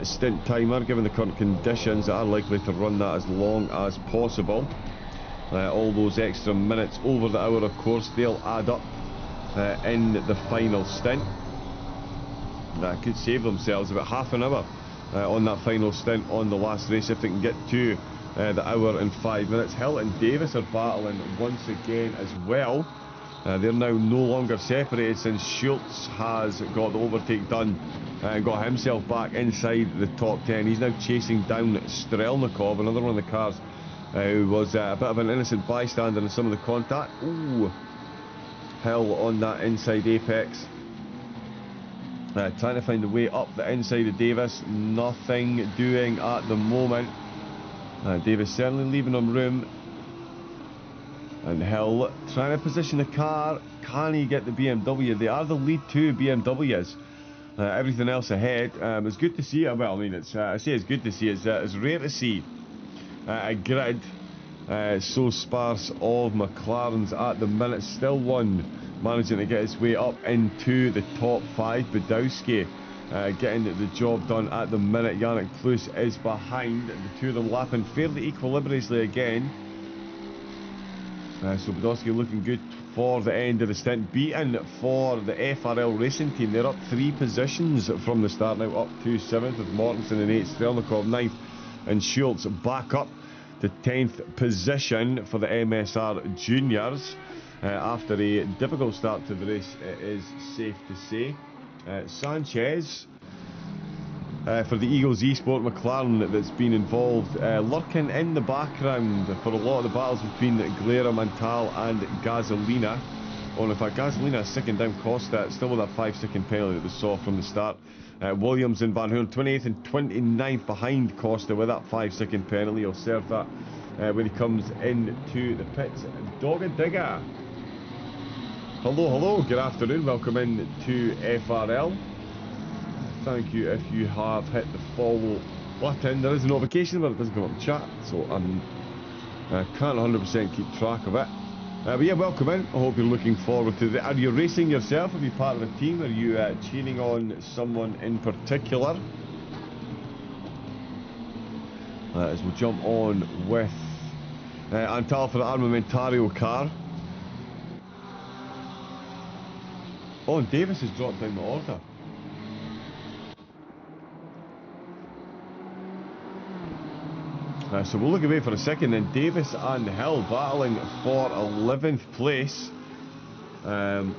Speaker 1: stint timer, given the current conditions that are likely to run that as long as possible. All those extra minutes over the hour, of course, they'll add up in the final stint. That could save themselves about half an hour on that final stint on the last race if they can get to the hour and 5 minutes. Hill and Davis are battling once again as well. They're now no longer separated since Schultz has got the overtake done and got himself back inside the top 10. He's now chasing down Strelnikov, another one of the cars who was a bit of an innocent bystander in some of the contact. Ooh, Hill on that inside apex. Trying to find a way up the inside of Davis. Nothing doing at the moment. Davis certainly leaving him room. And Hill trying to position the car. Can he get the BMW? They are the lead two BMWs. Everything else ahead. It's good to see. Well, I mean, I say it's good to see. It's rare to see a grid so sparse of McLarens at the minute. Still one managing to get his way up into the top 5. Budowski getting the job done at the minute. Yannick Plus is behind. The two of them lapping fairly equilibriously again. So Budowski looking good for the end of the stint. Beaten for the FRL racing team. They're up 3 positions from the start now, up to 7th with Mortensen in 8th, Strelnikov 9th, and Schultz back up to 10th position for the MSR Juniors. After a difficult start to the race, it is safe to say. Sanchez for the Eagles Esport McLaren that's been involved, lurking in the background for a lot of the battles between Glera, Mantal and Gasolina. Oh, in fact, Gasolina is sicking down Costa, still with that 5-second penalty that we saw from the start. Williams and Van Hoorn 28th and 29th behind Costa with that 5-second penalty. He'll serve that when he comes into the pits. Dogged Digger. Hello, hello, good afternoon, welcome in to FRL. Thank you if you have hit the follow button. There is a notification, but it doesn't come up in chat, so I can't 100% keep track of it. But yeah, welcome in. I hope you're looking forward to it. Are you racing yourself? Are you part of a team? Are you cheering on someone in particular? As we'll jump on with Antal for the Armamentario car. Oh, and Davis has dropped down the order. So we'll look away for a second, then Davis and Hill battling for 11th place. And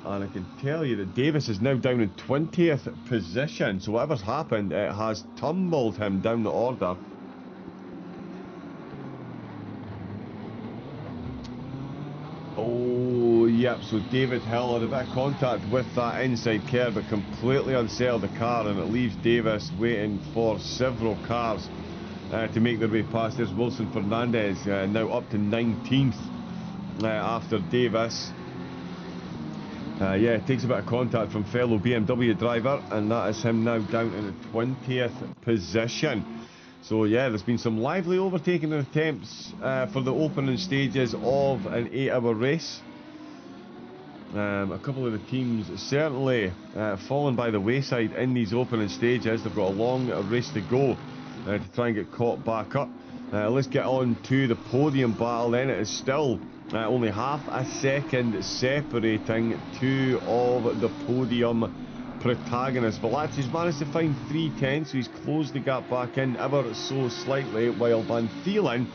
Speaker 1: I can tell you that Davis is now down in 20th position. So whatever's happened, it has tumbled him down the order. Oh, yep, so David Hill had a bit of contact with that inside curb, but completely unsettled the car, and it leaves Davis waiting for several cars to make their way past. There's Wilson Fernandez now up to 19th after Davis. Yeah, it takes a bit of contact from fellow BMW driver, and that is him now down in the 20th position. So yeah, there's been some lively overtaking attempts for the opening stages of an 8-hour race. A couple of the teams certainly fallen by the wayside in these opening stages. They've got a long race to go to try and get caught back up. Let's get on to the podium battle then. It is still Only half a second separating two of the podium protagonists. Velazzi's managed to find 3:10, so he's closed the gap back in ever so slightly, while Van Thielen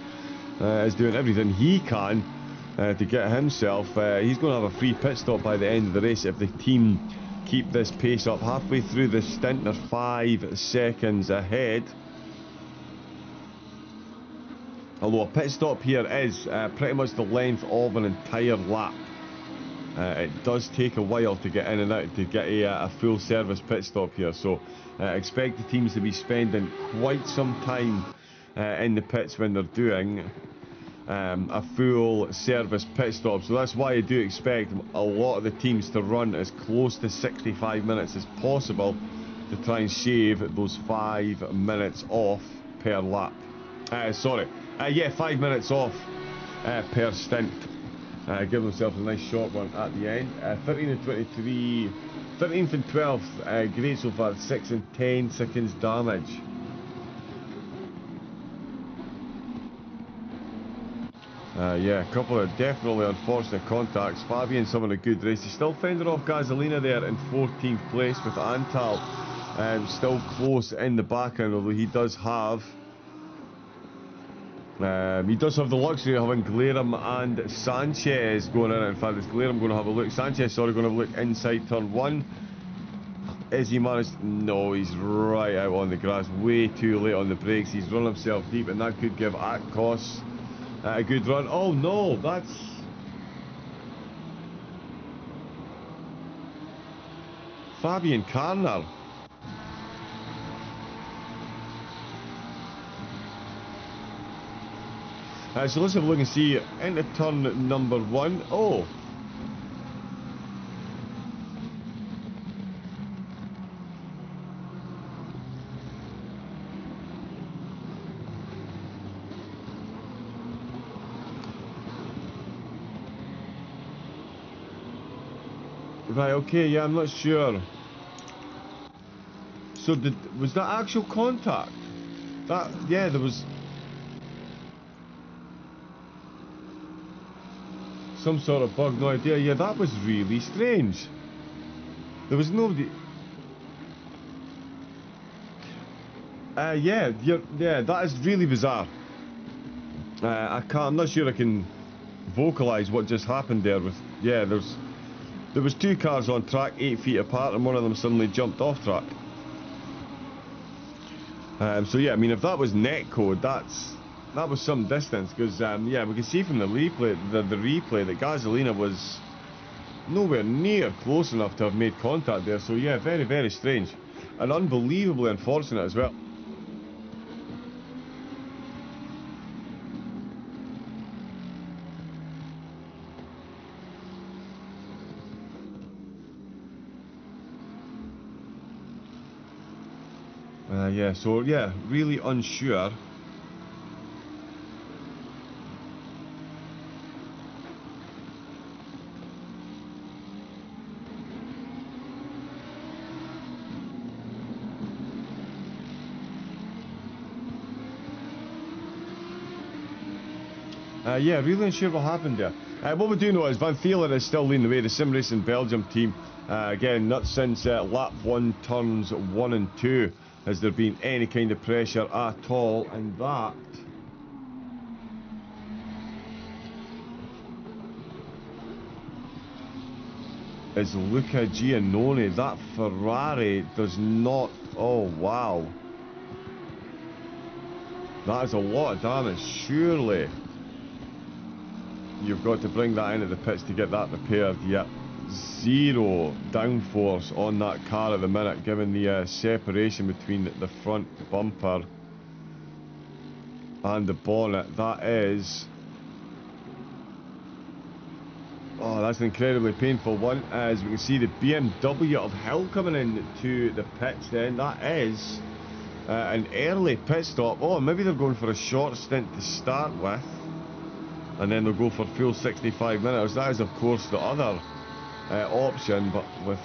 Speaker 1: is doing everything he can to get himself. He's going to have a free pit stop by the end of the race if the team keep this pace up. Halfway through the stint, they're 5 seconds ahead. Although a pit stop here is pretty much the length of an entire lap. It does take a while to get in and out to get a full service pit stop here, so expect the teams to be spending quite some time in the pits when they're doing a full service pit stop. So that's why I do expect a lot of the teams to run as close to 65 minutes as possible to try and shave those 5 minutes off per lap. Yeah, 5 minutes off per stint. Give themselves a nice short one at the end. 13 and 23, 13th and 12th, great so far. 6 and 10 seconds damage. Yeah, a couple of definitely unfortunate contacts. Fabian's having a good race. He's still fending off Gasolina there in 14th place, with Antal still close in the background, although he does have the luxury of having Glarum and Sanchez going in. In fact, it's Glarum going to have a look. Sanchez, sorry, going to have a look inside turn 1. Is he managed? No, he's right out on the grass. Way too late on the brakes. He's run himself deep, and that could give Atkos a good run. Oh no, that's... Fabian Carner. So let's have a look and see into turn number 1. Oh! Right, okay, yeah, I'm not sure. So was that actual contact? Yeah, there was some sort of bug, no idea. Yeah, that was really strange. There was nobody... yeah, that is really bizarre. I'm not sure I can vocalise what just happened there. Yeah, there was 2 cars on track 8 feet apart, and one of them suddenly jumped off track. So yeah, I mean, if that was netcode, that was some distance, because yeah, we can see from the replay that Gasolina was nowhere near close enough to have made contact there. So yeah, very, very strange, and unbelievably unfortunate as well. Yeah, so yeah, really unsure. Yeah, really unsure what happened there. What we do know is Van Thielen is still leading the way, the Sim Racing Belgium team. Again, not since lap 1, turns 1 and 2 has there been any kind of pressure at all, and that is Luca Giannone. That Ferrari does not... Oh, wow. That is a lot of damage. Surely you've got to bring that into the pits to get that repaired. Yep. 0 downforce on that car at the minute, given the separation between the front bumper and the bonnet. That is... Oh, that's an incredibly painful one. As we can see, the BMW of Hill coming into the pits then. That is an early pit stop. Oh, maybe they're going for a short stint to start with, and then they'll go for full 65 minutes. That is, of course, the other option, but with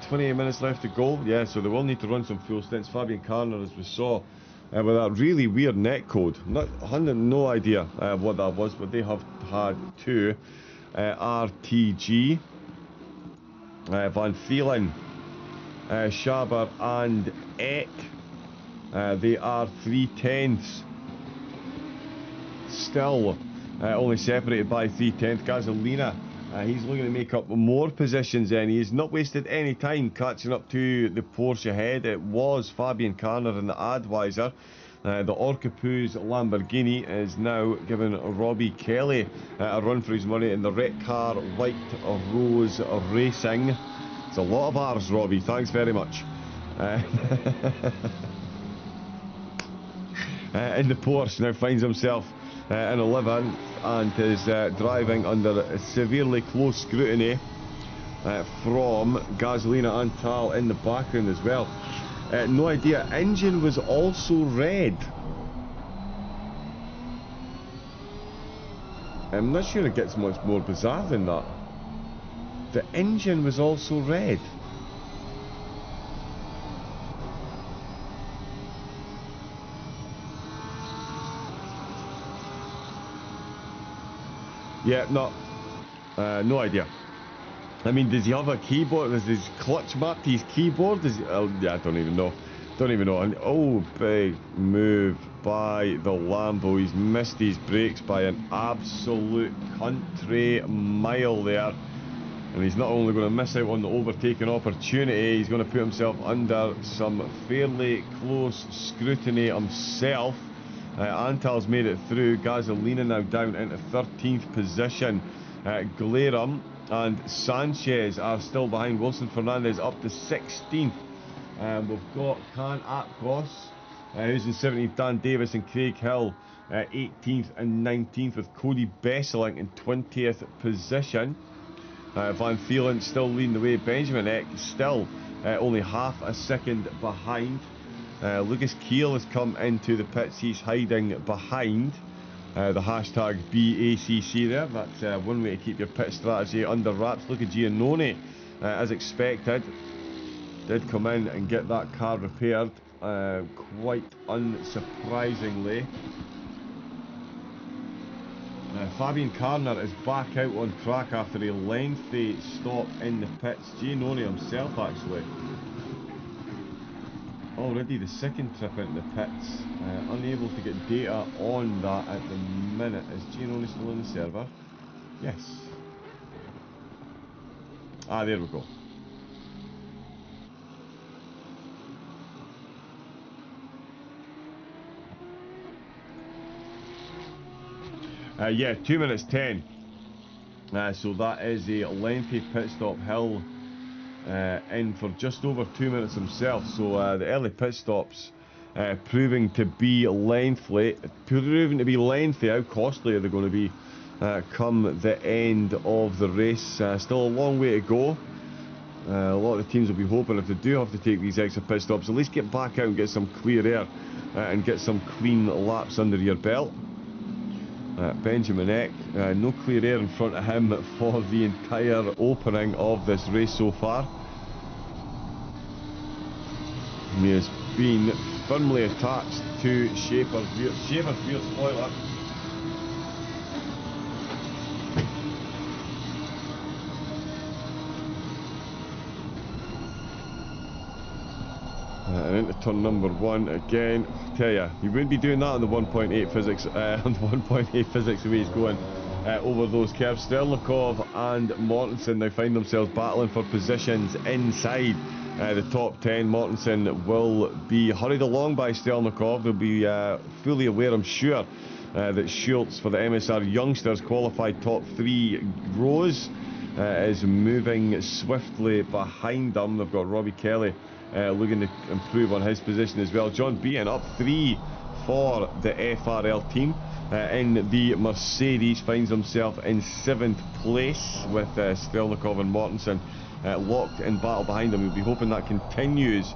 Speaker 1: 28 minutes left to go, yeah, so they will need to run some full stints. Fabian Carner, as we saw, with that really weird net code. No idea what that was, but they have had two. RTG, Van Vielen, Schaber and Eck. They are 3/10ths. Still only separated by 3/10. Gasolina, he's looking to make up more positions, and he's not wasted any time catching up to the Porsche ahead. It was Fabian Karner in the Advisor. The Orcapuz Lamborghini is now giving Robbie Kelly a run for his money in the Red Car White Rose Racing. It's a lot of R's, Robbie. Thanks very much. In the Porsche now finds himself in 11th and is driving under severely close scrutiny from Gasolina and Tal in the background as well. No idea. Engine was also red. I'm not sure it gets much more bizarre than that. The engine was also red. Yeah, no idea. I mean, does he have a keyboard? Is his clutch mapped to his keyboard? Yeah, I don't even know. And, oh, big move by the Lambo. He's missed his brakes by an absolute country mile there. And he's not only going to miss out on the overtaking opportunity, he's going to put himself under some fairly close scrutiny himself. Antal's made it through. Gasolina now down into 13th position. Glerum and Sanchez are still behind. Wilson Fernandez up to 16th. We've got Can Apkos, who's in 17th. Dan Davis and Craig Hill 18th and 19th, with Cody Besselink in 20th position. Van Vielen still leading the way. Benjamin Eck still only half a second behind. Lucas Kiel has come into the pits. He's hiding behind the hashtag BACC there. That's one way to keep your pit strategy under wraps. Luca Giannone, as expected, did come in and get that car repaired, quite unsurprisingly. Fabian Karner is back out on track after a lengthy stop in the pits. Giannone himself actually already the second trip into the pits, unable to get data on that at the minute. Is Giannone still on the server? Yes. Ah, there we go. Yeah, 2 minutes 10. So that is a lengthy pit stop. Hill in for just over 2 minutes himself. So the early pit stops proving to be lengthy. How costly are they going to be come the end of the race? Still a long way to go. A lot of the teams will be hoping, if they do have to take these extra pit stops, at least get back out and get some clear air and get some clean laps under your belt. Benjamin Eck, no clear air in front of him for the entire opening of this race so far. He has been firmly attached to Schaefer's rear spoiler. And into turn number 1 again. I tell ya, you wouldn't be doing that on the 1.8 physics. On the 1.8 physics, the way he's going over those curves. Strelnikov and Mortensen now find themselves battling for positions inside the top 10. Mortensen will be hurried along by Strelnikov. They'll be fully aware, I'm sure, that Schultz for the MSR Youngsters qualified top 3 rows is moving swiftly behind them. They've got Robbie Kelly looking to improve on his position as well. John Beaton up 3 for the FRL team. In the Mercedes, finds himself in 7th place with Strelnikov and Mortensen locked in battle behind him. We'll be hoping that continues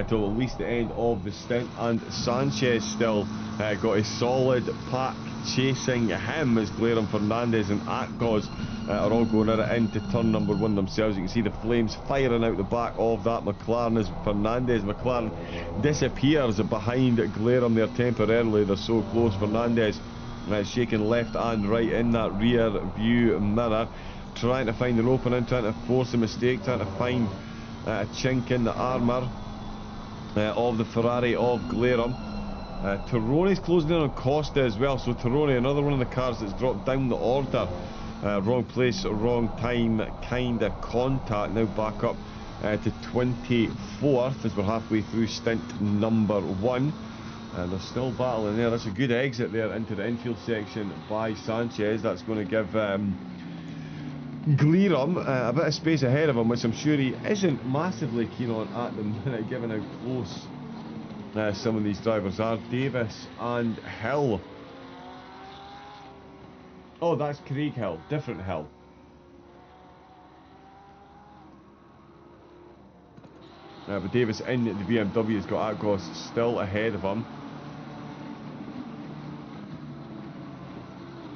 Speaker 1: till at least the end of the stint. And Sanchez still got a solid pack chasing him as Glera, Fernandez and Akgos are all going at it into turn number 1 themselves. You can see the flames firing out the back of that McLaren as McLaren disappears behind Glera there temporarily. They're so close. Fernandez shaking left and right in that rear view mirror, trying to find an opening, trying to force a mistake, trying to find a chink in the armour of the Ferrari of Glera. Tirone's closing in on Costa as well, so Tirone, another one of the cars that's dropped down the order. Wrong place, wrong time, kind of contact. Now back up to 24th as we're halfway through stint number 1. And they're still battling there. That's a good exit there into the infield section by Sanchez. That's going to give Glera a bit of space ahead of him, which I'm sure he isn't massively keen on at the minute, given how close some of these drivers are. Davis and Hill. Oh, that's Craig Hill, different Hill. But Davis in the BMW has got Akgos still ahead of him.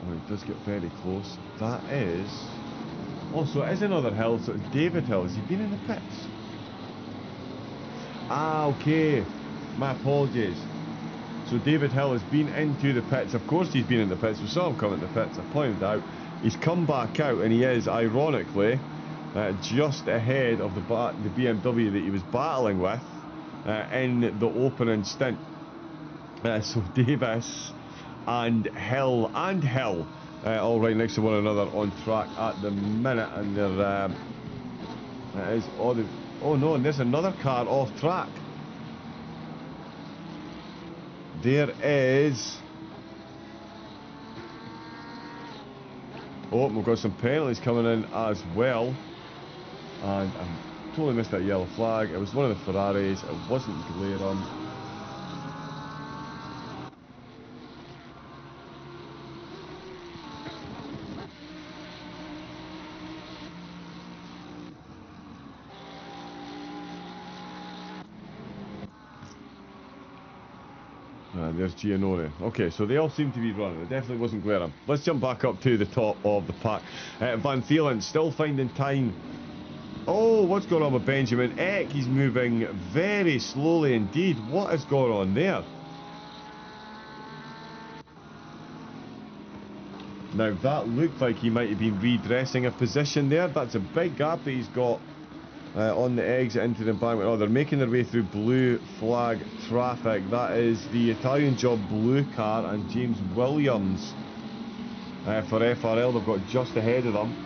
Speaker 1: Oh, he does get very close. That is... Also, it is another Hill, so it's David Hill. Has he been in the pits? Ah, okay. My apologies. So David Hill has been into the pits. Of course he's been in the pits. We saw him come in the pits. I pointed out. He's come back out, and he is, ironically, just ahead of the BMW that he was battling with in the opening stint. So Davis and Hill all right next to one another on track at the minute, and there is oh no, and there's another car off track. There is... Oh, we've got some penalties coming in as well. And I totally missed that yellow flag. It was one of the Ferraris. It wasn't Glera. There's Giannone. Okay, so they all seem to be running. It definitely wasn't Glera. Let's jump back up to the top of the pack. Van Thielen still finding time. Oh, what's going on with Benjamin Eck? He's moving very slowly indeed. What is going on there? Now, that looked like he might have been redressing a position there. That's a big gap that he's got on the exit into the embankment. Oh, they're making their way through blue flag traffic. That is the Italian Job blue car and James Williams for FRL. They've got just ahead of them.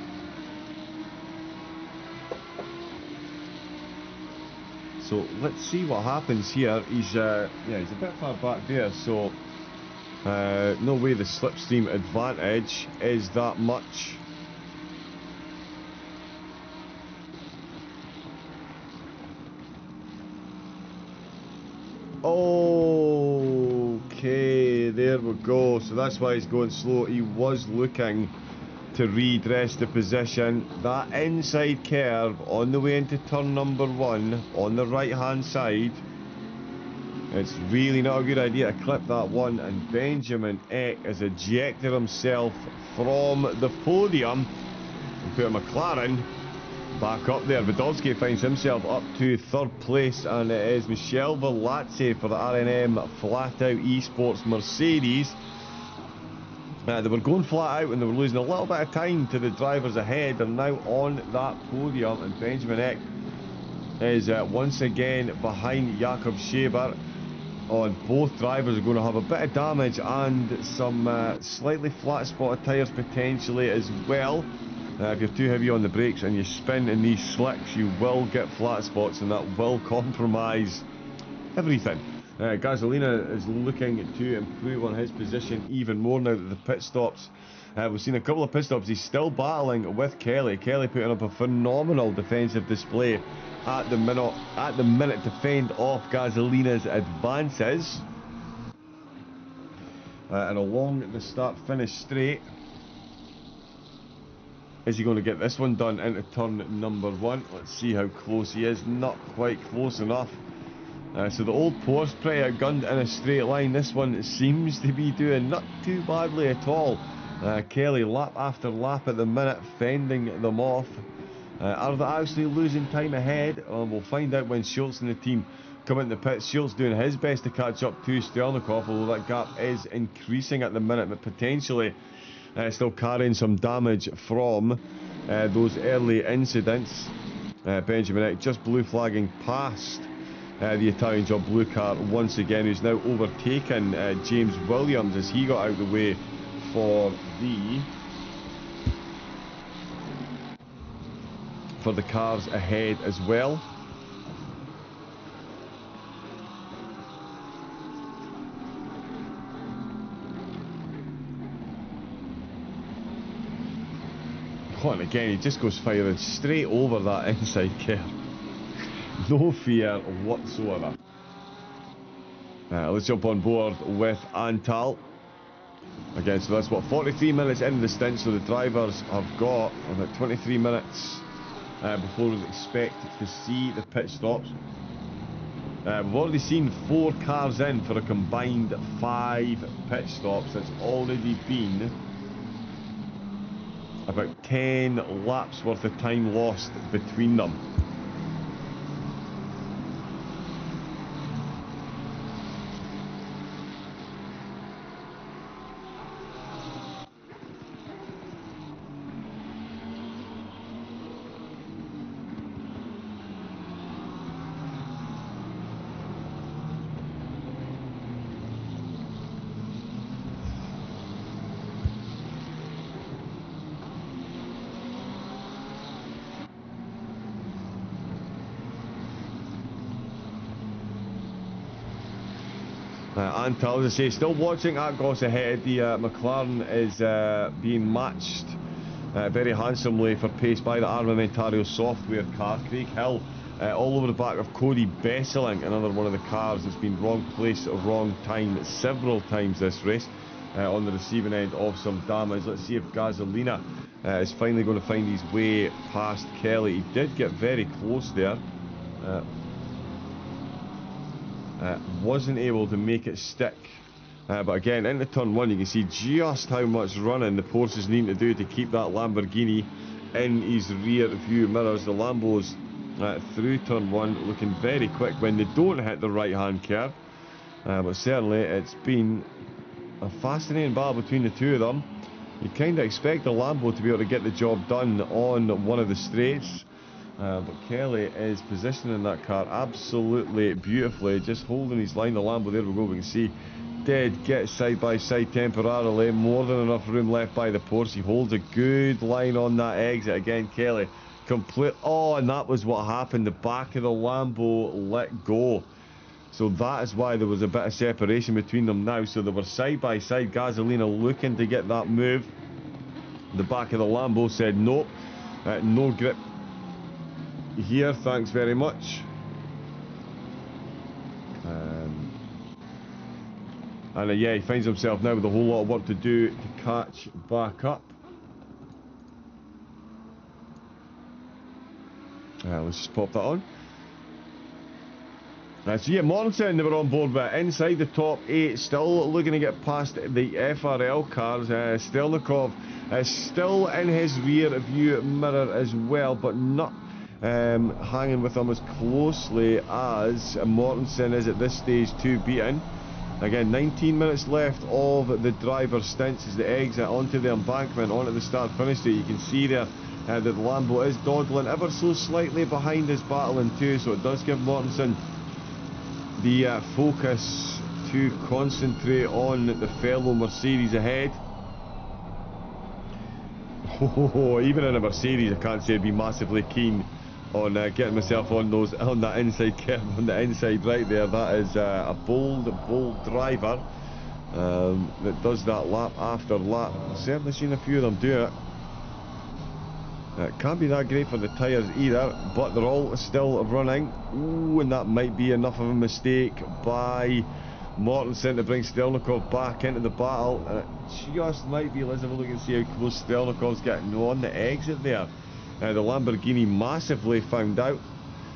Speaker 1: So let's see what happens here. He's a bit far back there, so no way the slipstream advantage is that much. Okay, there we go. So that's why he's going slow. He was looking to redress the position. That inside curve on the way into turn number 1 on the right hand side, it's really not a good idea to clip that one, and Benjamin Eck has ejected himself from the podium and put a McLaren back up there. Vidolski finds himself up to 3rd place, and it is Michel Velazzi for the RNM Flat Out Esports Mercedes. They were going flat out and they were losing a little bit of time to the drivers ahead. They're now on that podium, and Benjamin Eck is once again behind Jakob Scheber. On both drivers are going to have a bit of damage and some slightly flat spotted tyres potentially as well. If you're too heavy on the brakes and you spin in these slicks, you will get flat spots, and that will compromise everything. Gasolina is looking to improve on his position even more now that the pit stops. We've seen a couple of pit stops. He's still battling with Kelly. Kelly putting up a phenomenal defensive display at the minute to fend off Gasolina's advances. And along the start-finish straight, is he going to get this one done into turn number 1? Let's see how close he is. Not quite close enough. So the old Porsche pretty outgunned in a straight line. This one seems to be doing not too badly at all. Kelly lap after lap at the minute, fending them off. Are they actually losing time ahead? We'll find out when Schultz and the team come into the pits. Schultz doing his best to catch up to Stelnikov, although that gap is increasing at the minute, but potentially still carrying some damage from those early incidents. Benjamin Eck just blue flagging past the Italian job blue car once again, who's now overtaken James Williams as he got out of the way for the cars ahead as well. Oh, and again he just goes firing straight over that inside curve. No fear whatsoever. Let's jump on board with Antal. Again, so that's what, 43 minutes into the stint, so the drivers have got about 23 minutes before we expect to see the pit stops. We've already seen 4 cars in for a combined 5 pit stops. It's already been about 10 laps worth of time lost between them. Antal, as I say, still watching at Goss ahead. The McLaren is being matched very handsomely for pace by the Armamentario software car. Craig Hill all over the back of Cody Besseling, another one of the cars that's been wrong place, wrong time several times this race, on the receiving end of some damage. Let's see if Gasolina is finally going to find his way past Kelly. He did get very close there. Wasn't able to make it stick, but again into turn 1 you can see just how much running the Porsches need to do to keep that Lamborghini in his rear view mirrors. The Lambos through turn 1 looking very quick when they don't hit the right hand curve, but certainly it's been a fascinating battle between the two of them. You kind of expect the Lambo to be able to get the job done on one of the straights. But Kelly is positioning that car absolutely beautifully, just holding his line. The Lambo, there we go, we can see did get side by side temporarily, more than enough room left by the Porsche. He holds a good line on that exit. Again, Kelly complete, oh, and that was what happened, the back of the Lambo let go, so that is why there was a bit of separation between them now. So they were side by side. Gasolina looking to get that move. The back of the Lambo said nope, no grip here, thanks very much. And yeah, he finds himself now with a whole lot of work to do to catch back up. Let's just pop that on. So yeah, Mortensen they were on board with inside the top 8, still looking to get past the FRL cars. Stelnikov is still in his rear view mirror as well, but not hanging with them as closely as Mortensen is at this stage to beaten. Again, 19 minutes left of the driver's stints as they exit onto the embankment, onto the start-finish straight. You can see there that the Lambo is dawdling ever so slightly behind his battling too, so it does give Mortensen the focus to concentrate on the fellow Mercedes ahead. Oh, even in a Mercedes, I can't say I'd be massively keen on getting myself on that inside curve, on the inside right there. That is a bold driver that does that lap after lap. I've certainly seen a few of them do it. It can't be that great for the tyres either, but they're all still running. Ooh, and that might be enough of a mistake by Mortensen to bring Stelnikov back into the battle. And it just might be. Let's have a look and see how close Stelnikov's getting on the exit there. The Lamborghini massively found out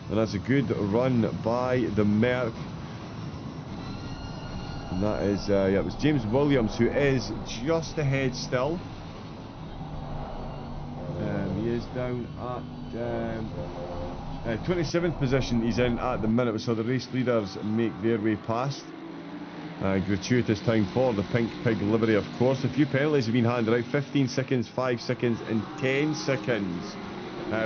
Speaker 1: And that's a good run by the Merc. And that is, yeah, it was James Williams who is just ahead still. He is down at 27th position he's in at the minute, so the race leaders make their way past. Gratuitous time for the Pink Pig livery, of course. A few penalties have been handed out, 15 seconds, 5 seconds and 10 seconds.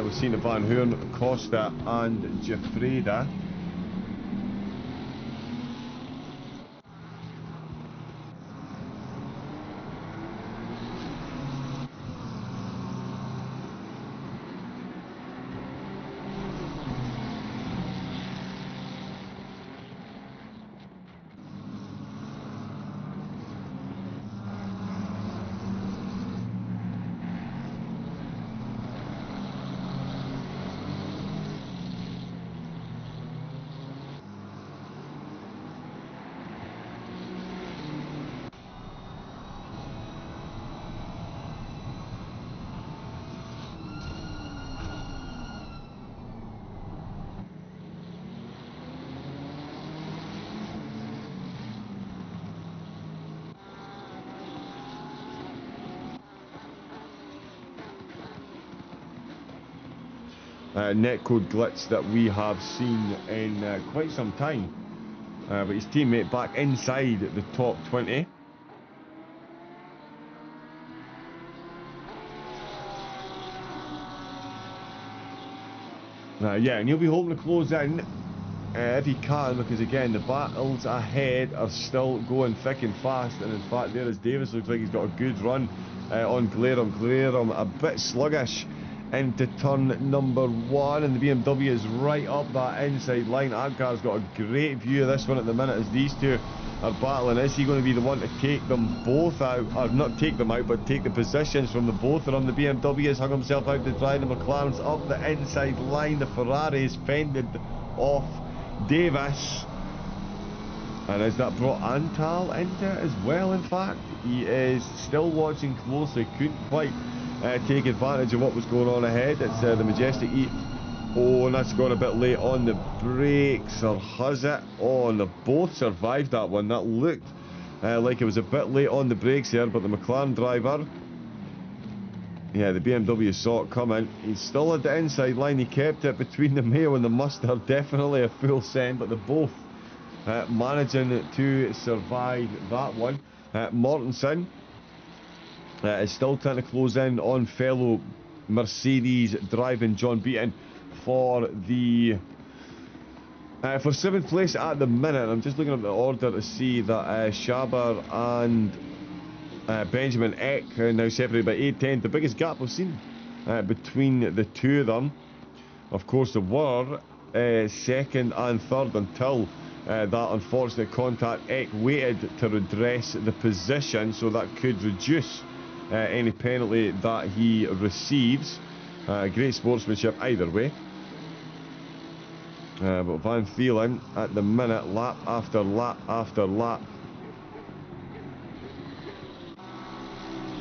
Speaker 1: We've seen the Van Hoorn, Costa and Gefreda. Netcode glitch that we have seen in quite some time, but his teammate back inside the top 20. Yeah, and he'll be hoping to close in if he can, because again the battles ahead are still going thick and fast. And in fact, there is Davis, looks like he's got a good run on Glairum. Glairum a bit sluggish into turn number 1, and the BMW is right up that inside line. Adkar's got a great view of this one at the minute as these two are battling. Is he going to be the one to take them both out, or not take them out, but take the positions from the both of them? The BMW has hung himself out to dry. The McLaren's up the inside line. The Ferrari is fended off Davis. And has that brought Antal into it as well? In fact, he is still watching closely, couldn't quite take advantage of what was going on ahead. It's the Majestic E. Oh, and that's gone a bit late on the brakes, or has it? Oh, and they've both survived that one. That looked like it was a bit late on the brakes here, but the McLaren driver, yeah, the BMW saw it coming. He's still at the inside line. He kept it between the Mayo and the Mustard. Definitely a full send, but they're both managing to survive that one. Mortensen is still trying to close in on fellow Mercedes driving John Beaton for the for 7th place at the minute. I'm just looking at the order to see that Schaber and Benjamin Eck are now separated by 8-10. The biggest gap we've seen between the two of them. Of course, they were 2nd and 3rd until that unfortunate contact. Eck waited to redress the position, so that could reduce any penalty that he receives. Great sportsmanship either way. But Van Thielen at the minute, lap after lap after lap,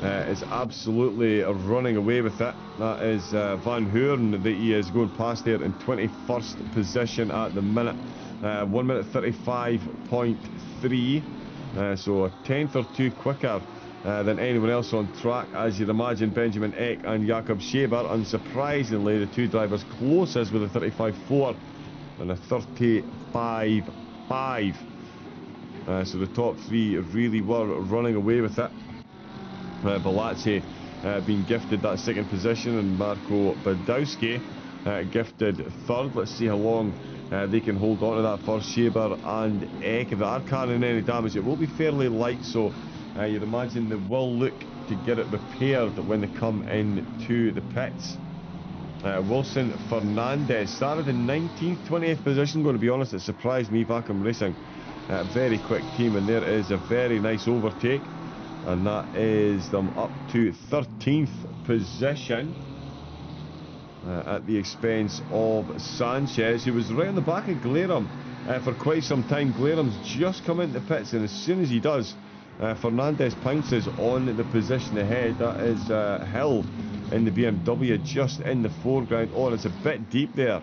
Speaker 1: is absolutely running away with it. That is Van Hoorn that he is going past there in 21st position at the minute. 1 minute 35.3, so a tenth or two quicker than anyone else on track, as you'd imagine. Benjamin Eck and Jakob Schaber, unsurprisingly, the two drivers closest with a 35.4 and a 35.5. So the top three really were running away with it. Balazzi being gifted that 2nd position, and Marco Badowski gifted 3rd. Let's see how long they can hold on to that for Schaber and Eck. If they are carrying any damage, it will be fairly light, so you'd imagine they will look to get it repaired when they come into the pits. Wilson Fernandez started in 19th, 20th position. Going to be honest, it surprised me. Vacuum Racing, very quick team, and there is a very nice overtake, and that is them up to 13th position at the expense of Sanchez, who was right on the back of Glairum for quite some time. Glairum's just come into the pits, and as soon as he does, Fernandez pounces on the position ahead. That is Hill in the BMW just in the foreground. Oh, and it's a bit deep there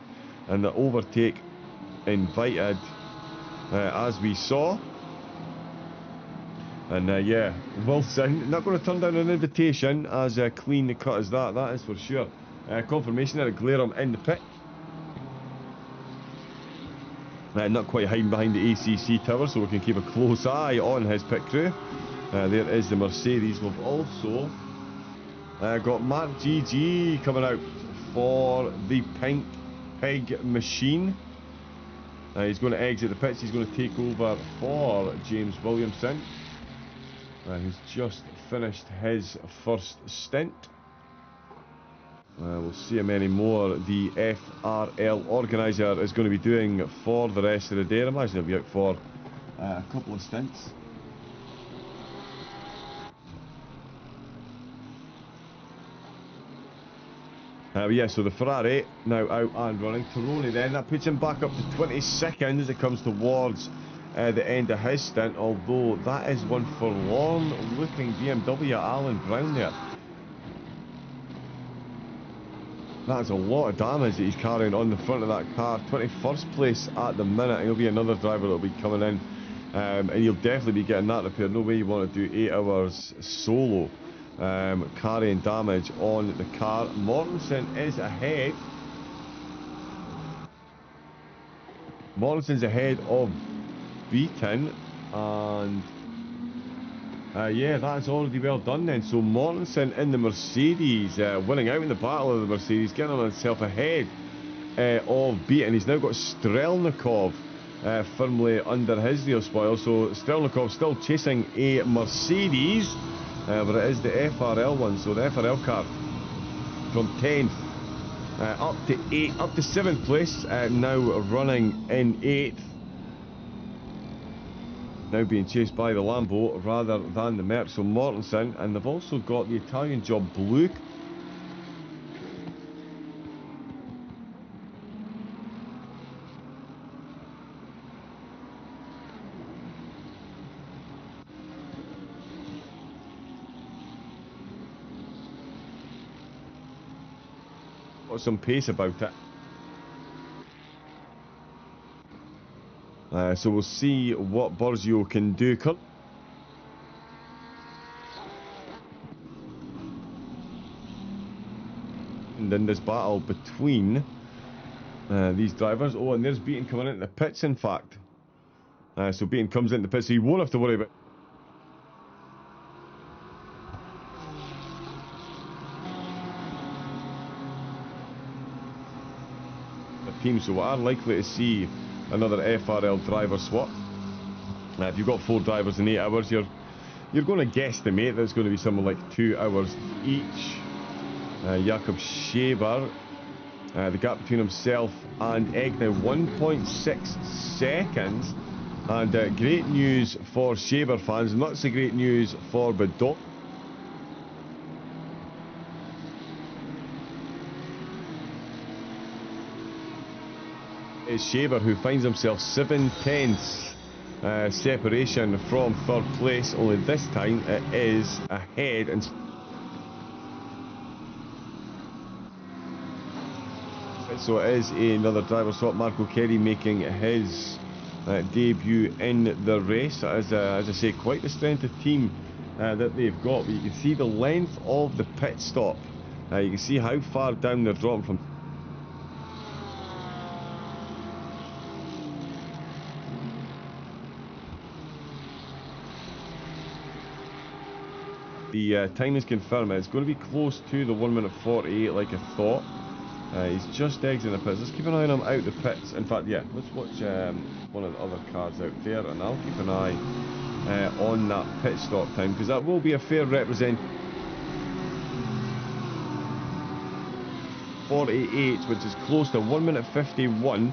Speaker 1: and the overtake invited, as we saw. And yeah, Wilson not going to turn down an invitation, as clean cut as that is for sure. Confirmation there at Glarium in the pit. Not quite hiding behind the ACC tower, so we can keep a close eye on his pit crew. There is the Mercedes. We've also got Mark GG coming out for the Pink Pig machine. He's going to exit the pits. He's going to take over for James Williamson, who's just finished his first stint. We'll see how many more the FRL organiser is going to be doing for the rest of the day. I imagine he'll be out for a couple of stints. Yeah, so the Ferrari now out and running. Toroni then, that puts him back up to 22nd as it comes towards the end of his stint, although that is one forlorn looking BMW Alan Brown there. That's a lot of damage that he's carrying on the front of that car. 21st place at the minute. He'll be another driver that'll be coming in, and he'll definitely be getting that repaired. No way you want to do 8 hours solo carrying damage on the car. Mortensen is ahead. Mortensen's ahead of Beaton, and yeah, that's already well done then. So Mortensen in the Mercedes, winning out in the battle of the Mercedes, getting on himself ahead of Beaton. He's now got Strelnikov firmly under his rear spoil, so Strelnikov still chasing a Mercedes, but it is the FRL one, so the FRL car from 10th up to 8th, up to 7th place, now running in 8th. Now being chased by the Lambo rather than the Merc, so Mortensen, and they've also got the Italian job Blue. Got some pace about it. So we'll see what Borzio can do. And in this battle between these drivers. Oh, and there's Beaton coming into the pits, in fact. So Beaton comes into the pits, so you won't have to worry about the team. So we are likely to see another FRL driver swap. If you've got 4 drivers in 8 hours, you're going to guesstimate that it's going to be something like 2 hours each. Jakob Scheber, the gap between himself and Egg now 1.6 seconds, and great news for Scheber fans, not so great news for Bedot. Is Scheber, who finds himself 7/10 separation from 3rd place, only this time it is ahead. And so it is another driver swap. Marco Kerry making his debut in the race. As I say, quite the strength of team that they've got, but you can see the length of the pit stop. You can see how far down they're dropping from. The time is confirmed. It's going to be close to the 1 minute 48 like I thought. He's just exiting the pits. Let's keep an eye on him out the pits. In fact, yeah, let's watch one of the other cars out there, and I'll keep an eye on that pit stop time, because that will be a fair representation. 48, which is close to 1 minute 51.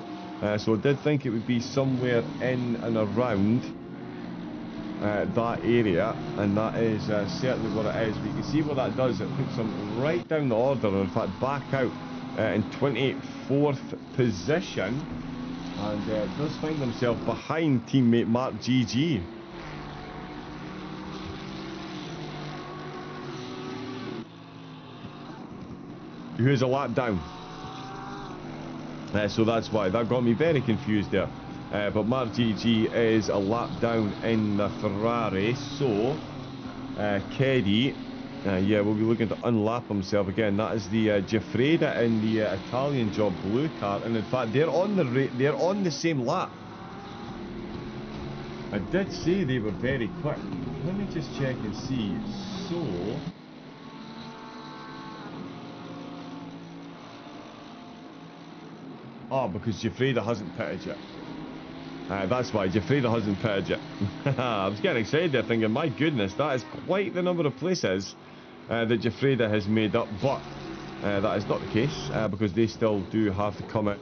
Speaker 1: So I did think it would be somewhere in and around that area, and that is certainly what it is. But you can see what that does. It puts him right down the order, and in fact back out in 24th position, and does find himself behind teammate Mark GG. Who is a lap down. So that's why that got me very confused there. But Mark GG is a lap down in the Ferrari, so Keddy, yeah, will be looking to unlap himself again. That is the Giuffrida in the Italian job blue car, and in fact they're on the same lap. I did say they were very quick. Let me just check and see. So because Giuffrida hasn't pitted yet. That's why Giuffrida hasn't pitted yet. I was getting excited there thinking, my goodness, that is quite the number of places that Giuffrida has made up, but that is not the case because they still do have to come in.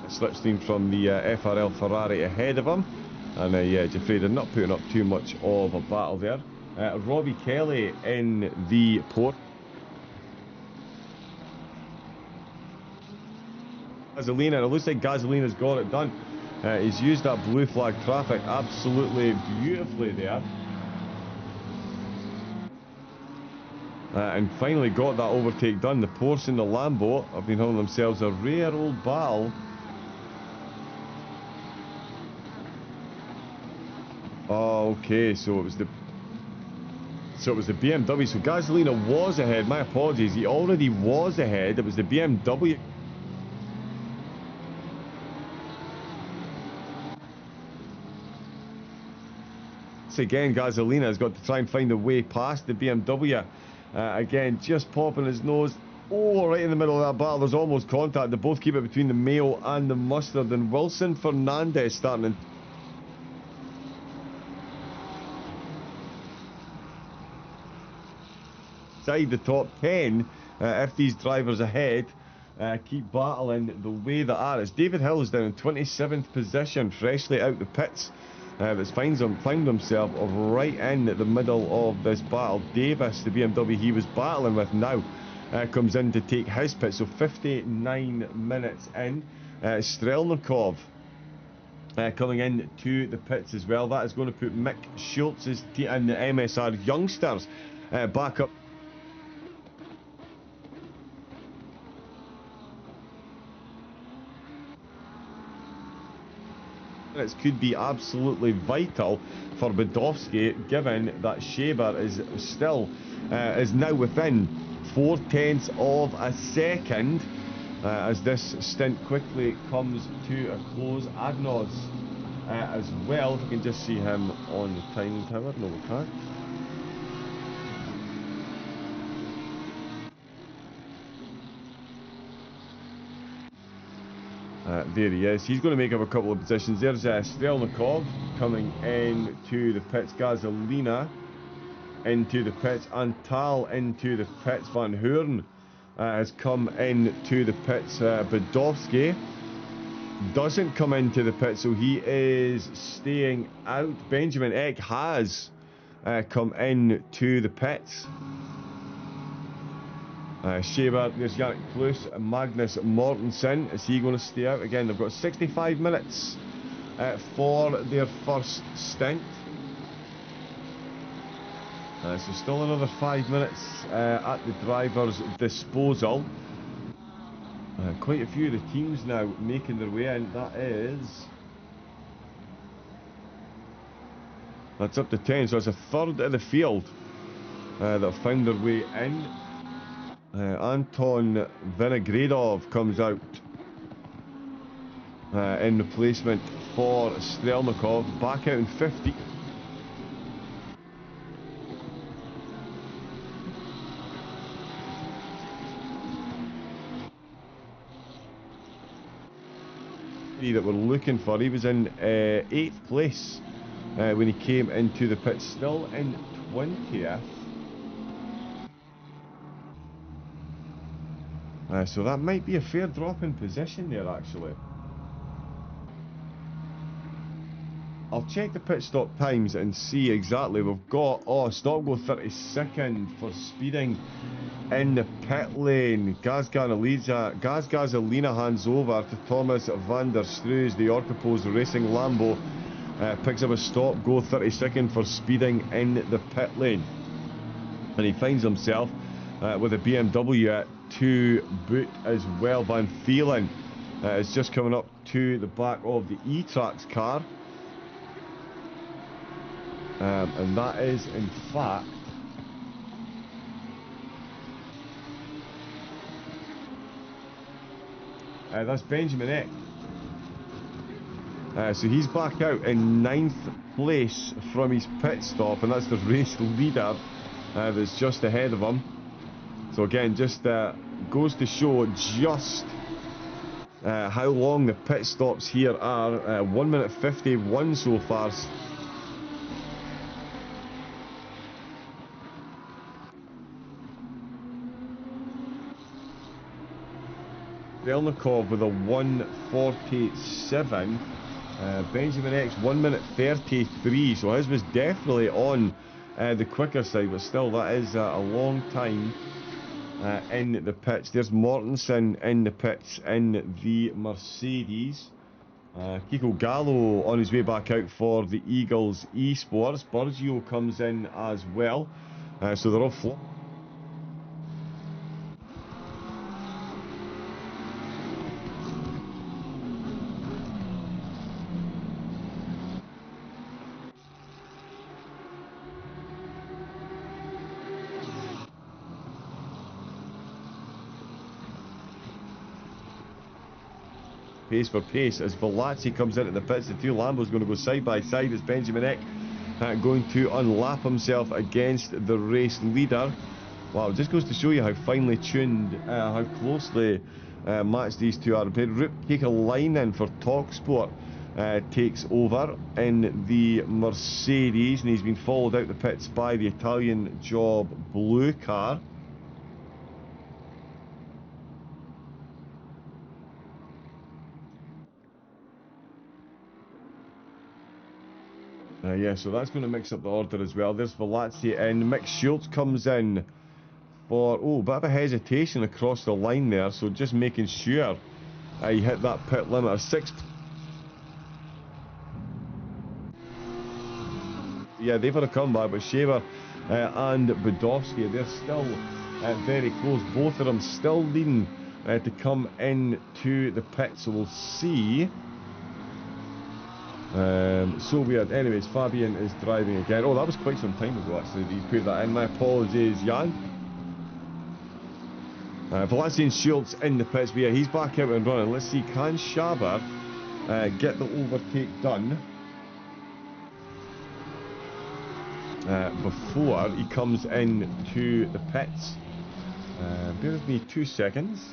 Speaker 1: Slipstream from the FRL Ferrari ahead of him, and yeah, Giuffrida not putting up too much of a battle there. Robbie Kelly in the port. Gasolina, and it looks like Gasolina's got it done. He's used that blue flag traffic absolutely beautifully there. And finally got that overtake done. The Porsche and the Lambo have been having themselves a rare old battle. Oh, okay, so it was the BMW. So Gasolina was ahead. My apologies, he already was ahead. It was the BMW. Again, Gasolina has got to try and find a way past the BMW. Again, just popping his nose. Oh, right in the middle of that battle, there's almost contact. They both keep it between the Mayo and the Mustard. And Wilson Fernandez starting inside the top 10. If these drivers ahead keep battling the way they are. It's David Hill is down in 27th position, freshly out the pits. But finds himself right in the middle of this battle. Davis, the BMW he was battling with now, comes in to take his pit. So 59 minutes in. Strelnikov coming in to the pits as well. That is going to put Mick Schultz's and the MSR youngsters back up. It could be absolutely vital for Badowski, given that Shaber is still is now within 0.4 of a second as this stint quickly comes to a close. Agnos as well. If we can just see him on the timing tower. No, we can't. There he is. He's going to make up a couple of positions. There's Strelnikov coming into the pits. Gasolina into the pits. Antal into the pits. Van Hoorn has come into the pits. Badowski doesn't come into the pits, so he is staying out. Benjamin Eck has come into the pits. Shaver, there's Yannick Plus, Magnus Mortensen. Is he going to stay out? Again, they've got 65 minutes for their first stint. So still another 5 minutes at the driver's disposal. Quite a few of the teams now making their way in. That's up to 10, so it's a third of the field that have found their way in. Anton Vinogradov comes out in replacement for Strelnikov, back out in 50. That we're looking for. He was in 8th place when he came into the pit, still in 20th. So that might be a fair drop in position there, actually. I'll check the pit stop times and see exactly. We've got, stop go 32nd for speeding in the pit lane. Gaz Gasolina hands over to Thomas van der Struis. The Orcapos Racing Lambo picks up a stop go 32nd for speeding in the pit lane. And he finds himself with a BMW to boot as well. Van Pheelen is just coming up to the back of the E-Trax car. And that is, in fact, that's Benjamin Eck. So he's back out in 9th place from his pit stop, and that's the race leader that's just ahead of him. So again, just goes to show just how long the pit stops here are. 1 minute 51 so far. Velnikov with a 1:47. Benjamin X 1 minute 33. So his was definitely on the quicker side, but still that is a long time in the pits. There's Mortensen in the pits in the Mercedes. Kiko Gallo on his way back out for the Eagles Esports. Burgio comes in as well. So they're all full. Pace for pace as Velazzi comes into the pits. The two Lambos going to go side by side as Benjamin Eck going to unlap himself against the race leader. Wow, it just goes to show you how finely tuned, how closely matched these two are. Rup Kekalainen for TalkSport takes over in the Mercedes, and he's been followed out the pits by the Italian Job Blue car. Yeah, so that's going to mix up the order as well. There's Velazzi in. Mick Schultz comes in for, a bit of a hesitation across the line there, so just making sure he hit that pit limit of 6. Yeah, they've had a comeback, but Shaver and Budowski, they're still very close. Both of them still leading to come into the pit, so we'll see. So weird. Anyways, Fabian is driving again. Oh, that was quite some time ago actually that you put that in. My apologies, Jan. Velazzi and Schultz in the pits, but yeah, he's back out and running. Let's see, can Shaver get the overtake done before he comes into the pits? Bear with me 2 seconds.